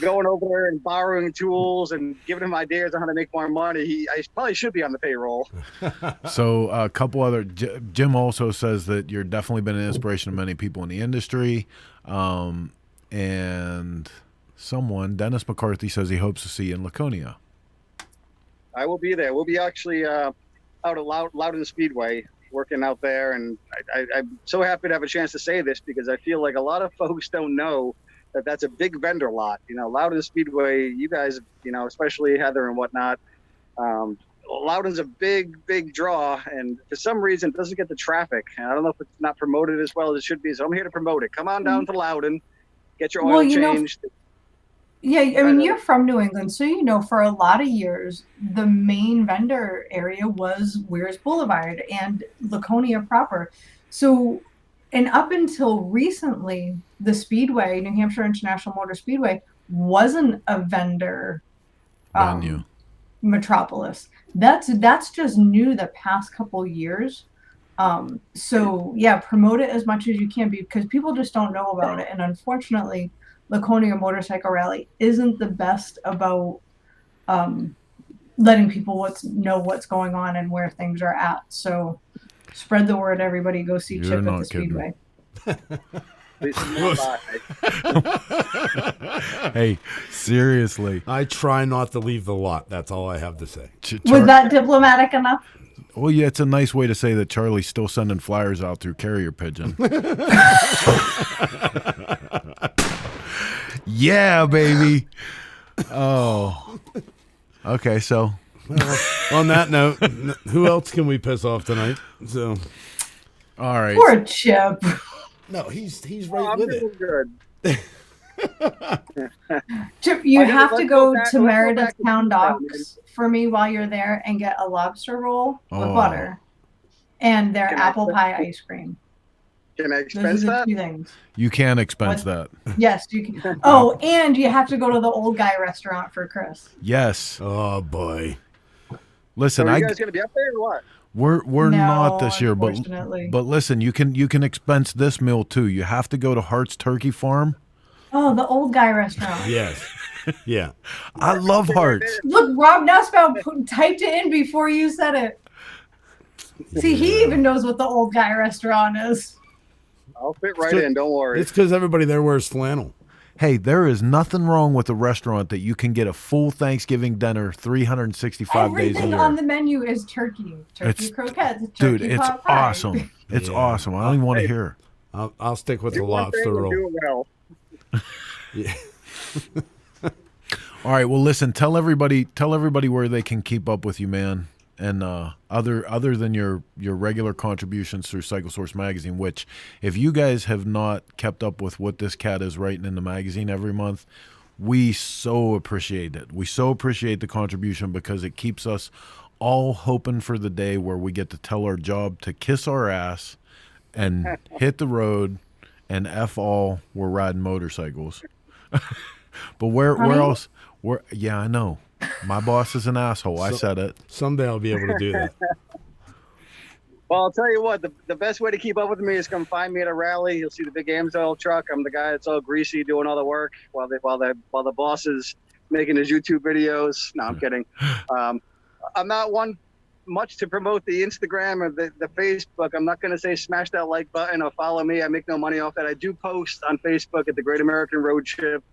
going over there and borrowing tools and giving him ideas on how to make more money, I probably should be on the payroll. So a couple other, Jim also says that you're definitely been an inspiration to many people in the industry. And someone, Dennis McCarthy, says he hopes to see you in Laconia. I will be there. We'll be actually out at Loudon Speedway working out there, and I'm so happy to have a chance to say this because I feel like a lot of folks don't know that that's a big vendor lot. You know, Loudon Speedway, you guys, you know, especially Heather and whatnot, Loudon's a big draw, and for some reason it doesn't get the traffic. And I don't know if it's not promoted as well as it should be, so I'm here to promote it. Come on down to Loudon, get your oil changed. Yeah, I mean, you're from New England, so you know for a lot of years, the main vendor area was Weirs Boulevard and Laconia proper. So, and up until recently, the Speedway, New Hampshire International Motor Speedway, wasn't a vendor Venue. Metropolis. That's just new the past couple years. So, yeah, promote it as much as you can because people just don't know about it. And unfortunately, Laconia Motorcycle Rally isn't the best about letting people know what's going on and where things are at. So spread the word, everybody. Go see Chip at the Speedway. Hey, seriously. I try not to leave the lot. That's all I have to say. Was that diplomatic enough? Well, yeah, it's a nice way to say that Charlie's still sending flyers out through carrier pigeon. Yeah, baby. Oh. Okay, so. On that note, who else can we piss off tonight? So, all right. Poor Chip. No, he's right with it. Good. Chip, you have to go to Meredith back to Town food Docks for me while you're there and get a lobster roll with butter and their Can I apple pie ice cream. Can I Those are expense the that? two things. You can expense that. Yes, you can. Oh, and you have to go to the old guy restaurant for Chris. Yes. Oh boy. Listen, So are you guys gonna be up there or what? We're No, not this year, but unfortunately. listen, you can expense this meal too. You have to go to Hart's Turkey Farm. Oh, the old guy restaurant. Yes. Yeah. I love Hart's. Look, Rob Nussbaum typed it in before you said it. See, he even knows what the old guy restaurant is. I'll fit right in. Don't worry. It's because everybody there wears flannel. Hey, there is nothing wrong with a restaurant that you can get a full Thanksgiving dinner 365 days a Everything year. on the menu is turkey. Turkey It's- croquettes. Dude, Turkey it's pot pie. awesome. It's Yeah. awesome. I don't even want to hear. I'll stick with the Do one thing lobster and roll. do it well. Yeah. All right, well, listen, tell everybody where they can keep up with you, man. And other than your regular contributions through Cycle Source Magazine, which if you guys have not kept up with what this cat is writing in the magazine every month, we so appreciate it. We so appreciate the contribution because it keeps us all hoping for the day where we get to tell our job to kiss our ass and hit the road and F all, we're riding motorcycles. But where else? Yeah, I know. My boss is an asshole. I said it. Someday I'll be able to do that. Well, I'll tell you what. The best way to keep up with me is come find me at a rally. You'll see the big Amsoil truck. I'm the guy that's all greasy doing all the work while the boss is making his YouTube videos. No, I'm kidding. I'm not one much to promote the Instagram or the Facebook. I'm not going to say smash that like button or follow me. I make no money off that. I do post on Facebook at the Great American Road Trip.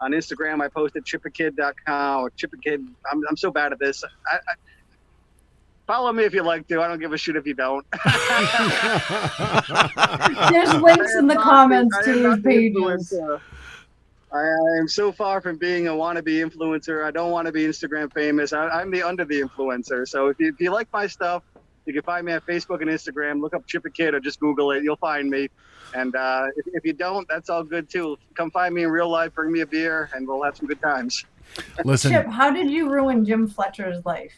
On Instagram, I post at chipakid.com or Chipakid. I'm so bad at this. I follow me if you like to. I don't give a shit if you don't. There's links in the comments to these pages. I am so far from being a wannabe influencer. I don't want to be Instagram famous. I'm the under the influencer. So if you like my stuff, you can find me on Facebook and Instagram. Look up Chipakid or just Google it. You'll find me. And if you don't, that's all good too. Come find me in real life, bring me a beer, and we'll have some good times. Listen, Chip, how did you ruin Jim Fletcher's life?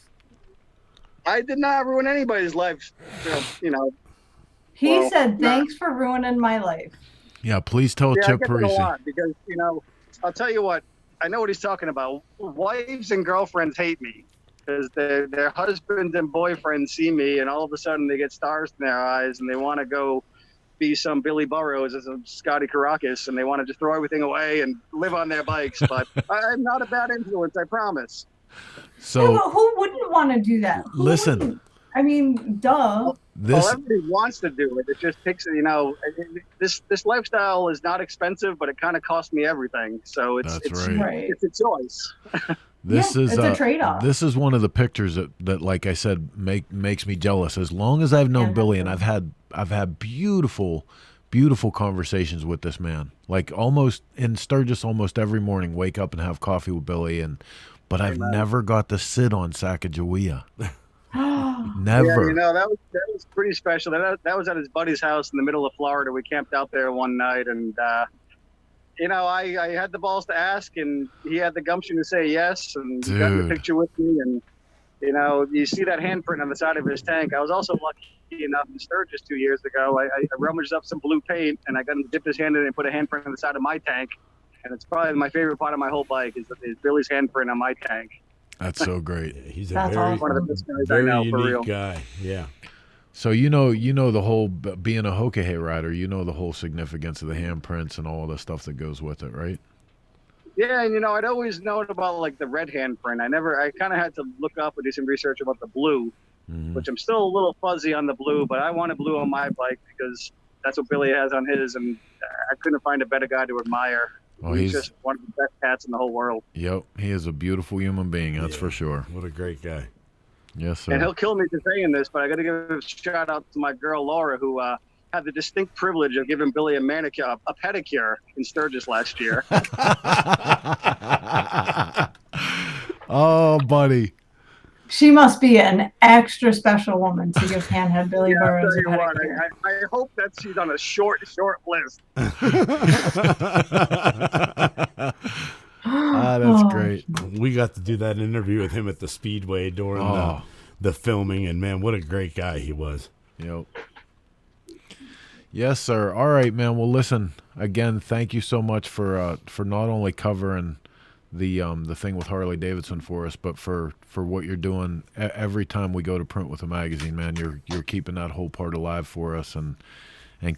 I did not ruin anybody's life. You know. He Well, said, "Thanks for ruining my life." yeah, please tell Yeah, I Chip get that a Parisi. lot because I'll tell you what. I know what he's talking about. Wives and girlfriends hate me because their husbands and boyfriends see me, and all of a sudden they get stars in their eyes, and they want to go be some Billy Burrows or some Scotty Caracas, and they want to just throw everything away and live on their bikes. But I'm not a bad influence, I promise. So Who wouldn't want to do that? Who listen, wouldn't? I mean, duh. Well, everybody wants to do it. It just takes, this lifestyle is not expensive, but it kind of costs me everything. So it's right. It's a choice. This is it's a trade-off. This is one of the pictures that like I said, makes me jealous. As long as I've known Billy, and I've had beautiful conversations with this man. Like almost in Sturgis, almost every morning, wake up and have coffee with Billy, but I've never got to sit on Sacagawea. Never. Yeah, that was pretty special. That was at his buddy's house in the middle of Florida. We camped out there one night, and I had the balls to ask, and he had the gumption to say yes, and he got in the picture with me. And you see that handprint on the side of his tank. I was also lucky enough in Sturgis 2 years ago. I rummaged up some blue paint, and I got him to dip his hand in it and put a handprint on the side of my tank. And it's probably my favorite part of my whole bike is Billy's handprint on my tank. That's so great. He's That's a awesome. One of the best guys I very know, for real. unique guy. Yeah. So you know the whole being a Hokahay rider, the whole significance of the handprints and all the stuff that goes with it, right? Yeah, and I'd always known about like the red handprint. I kind of had to look up and do some research about the blue, which I'm still a little fuzzy on the blue, but I wanted blue on my bike because that's what Billy has on his, and I couldn't find a better guy to admire. Oh, he's just one of the best cats in the whole world. Yep, he is a beautiful human being, that's for sure. What a great guy. Yes, sir. And he'll kill me for saying this, but I got to give a shout out to my girl Laura, who had the distinct privilege of giving Billy a pedicure in Sturgis last year. Oh, buddy. She must be an extra special woman to give Panhead Billy Yeah, I'll Burns tell a you what, pedicure. I hope that she's on a short list. That's great. We got to do that interview with him at the Speedway during the filming, and man, what a great guy he was. Yep. Yes, sir. All right, man. Well, listen, again, thank you so much for not only covering the thing with Harley Davidson for us, but for what you're doing every time we go to print with a magazine, man. You're keeping that whole part alive for us and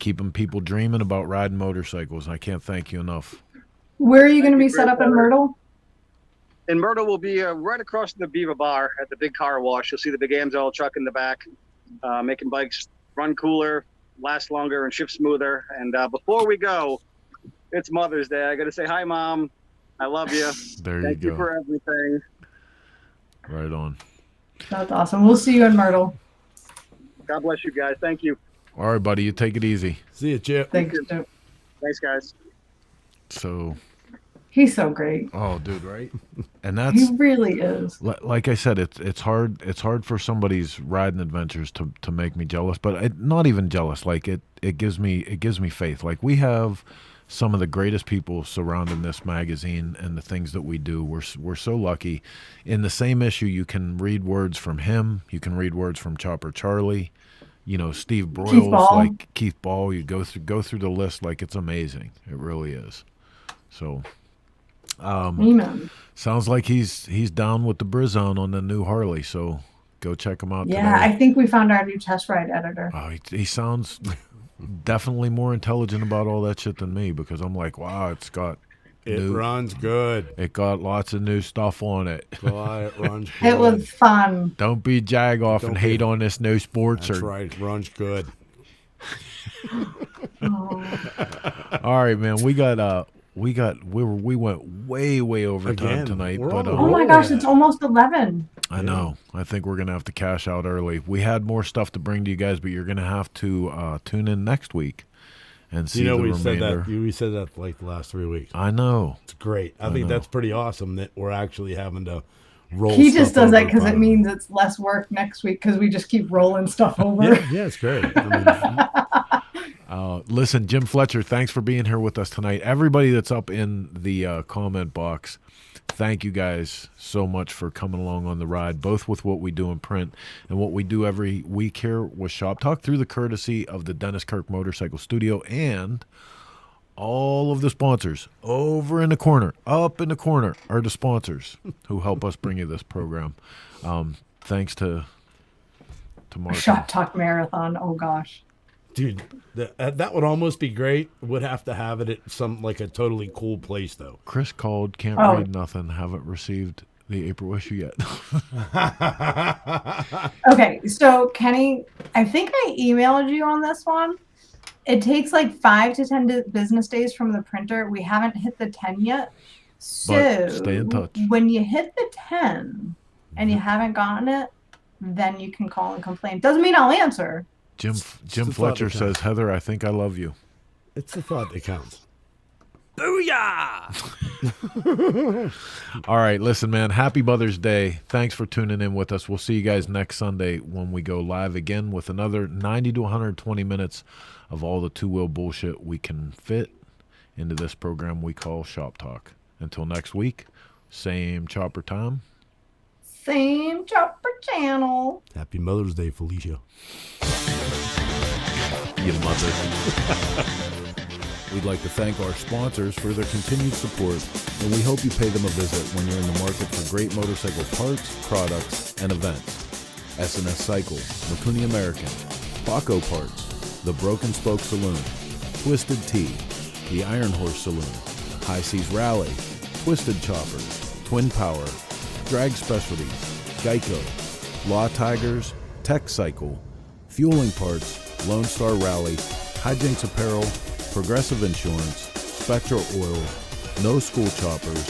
keeping people dreaming about riding motorcycles. I can't thank you enough. Where are you going to be set up in Myrtle? In Myrtle, we'll be right across from the Beaver Bar at the big car wash. You'll see the big Amsoil truck in the back, making bikes run cooler, last longer, and shift smoother. And before we go, it's Mother's Day. I got to say hi, Mom. I love you. There you Thank go. you for everything. Right on. That's awesome. We'll see you in Myrtle. God bless you guys. Thank you. All right, buddy. You take it easy. See you, Chip. Thanks, Chip. Thanks, guys. So... He's so great. Oh, dude, right? And that's He really is. like I said, it's hard for somebody's riding adventures to make me jealous, but not even jealous. Like it gives me faith. Like we have some of the greatest people surrounding this magazine and the things that we do. We're so lucky. In the same issue, you can read words from him. You can read words from Chopper Charlie. You know, Steve Broyles, like Keith Ball. You go through the list like it's amazing. It really is. So. Amen. Sounds like he's down with the Brizone on the new Harley, so go check him out. Yeah, today. I think we found our new test ride editor. Oh, he sounds definitely more intelligent about all that shit than me, because I'm like, wow, it runs good. It got lots of new stuff on it. Well, it runs good. It was fun. Don't be jag off and hate on this new Sportster. That's right, it runs good. All right, man, we went way over time tonight, but oh my gosh, it's almost 11. I know. I think we're gonna have to cash out early. We had more stuff to bring to you guys, but you're gonna have to tune in next week and see the remainder. We said that like the last 3 weeks. I know. It's great. I think that's pretty awesome that we're actually having to roll. He just does that because it means it's less work next week because we just keep rolling stuff over. Yeah, it's great. Listen, Jim Fletcher, thanks for being here with us tonight. Everybody that's up in the comment box, thank you guys so much for coming along on the ride, both with what we do in print and what we do every week here with Shop Talk through the courtesy of the Dennis Kirk Motorcycle Studio and all of the sponsors over in the corner, up in the corner, are the sponsors who help us bring you this program. Thanks to Mark. Shop Talk Marathon. Oh, gosh. Dude, that would almost be great. Would have to have it at some like a totally cool place though. Chris called, can't read nothing, haven't received the April issue yet. Okay, so Kenny, I think I emailed you on this one. It takes like 5 to 10 business days from the printer. We haven't hit the 10 yet. So But stay in touch. When you hit the 10 and you haven't gotten it, then you can call and complain. Doesn't mean I'll answer. Jim Fletcher says, Heather, I think I love you. It's the thought that counts. Booyah! All right, listen, man, happy Mother's Day. Thanks for tuning in with us. We'll see you guys next Sunday when we go live again with another 90 to 120 minutes of all the two-wheel bullshit we can fit into this program we call Shop Talk. Until next week, same chopper time. Same chopper channel. Happy Mother's Day, Felicia. You mother. We'd like to thank our sponsors for their continued support, and we hope you pay them a visit when you're in the market for great motorcycle parts, products, and events. S&S Cycle, Makuni American, Baco Parts, The Broken Spoke Saloon, Twisted Tea, The Iron Horse Saloon, High Seas Rally, Twisted Choppers, Twin Power, Drag Specialties, Geico, Law Tigers, Tech Cycle, Fueling Parts, Lone Star Rally, Hijinks Apparel, Progressive Insurance, Spectral Oil, No School Choppers,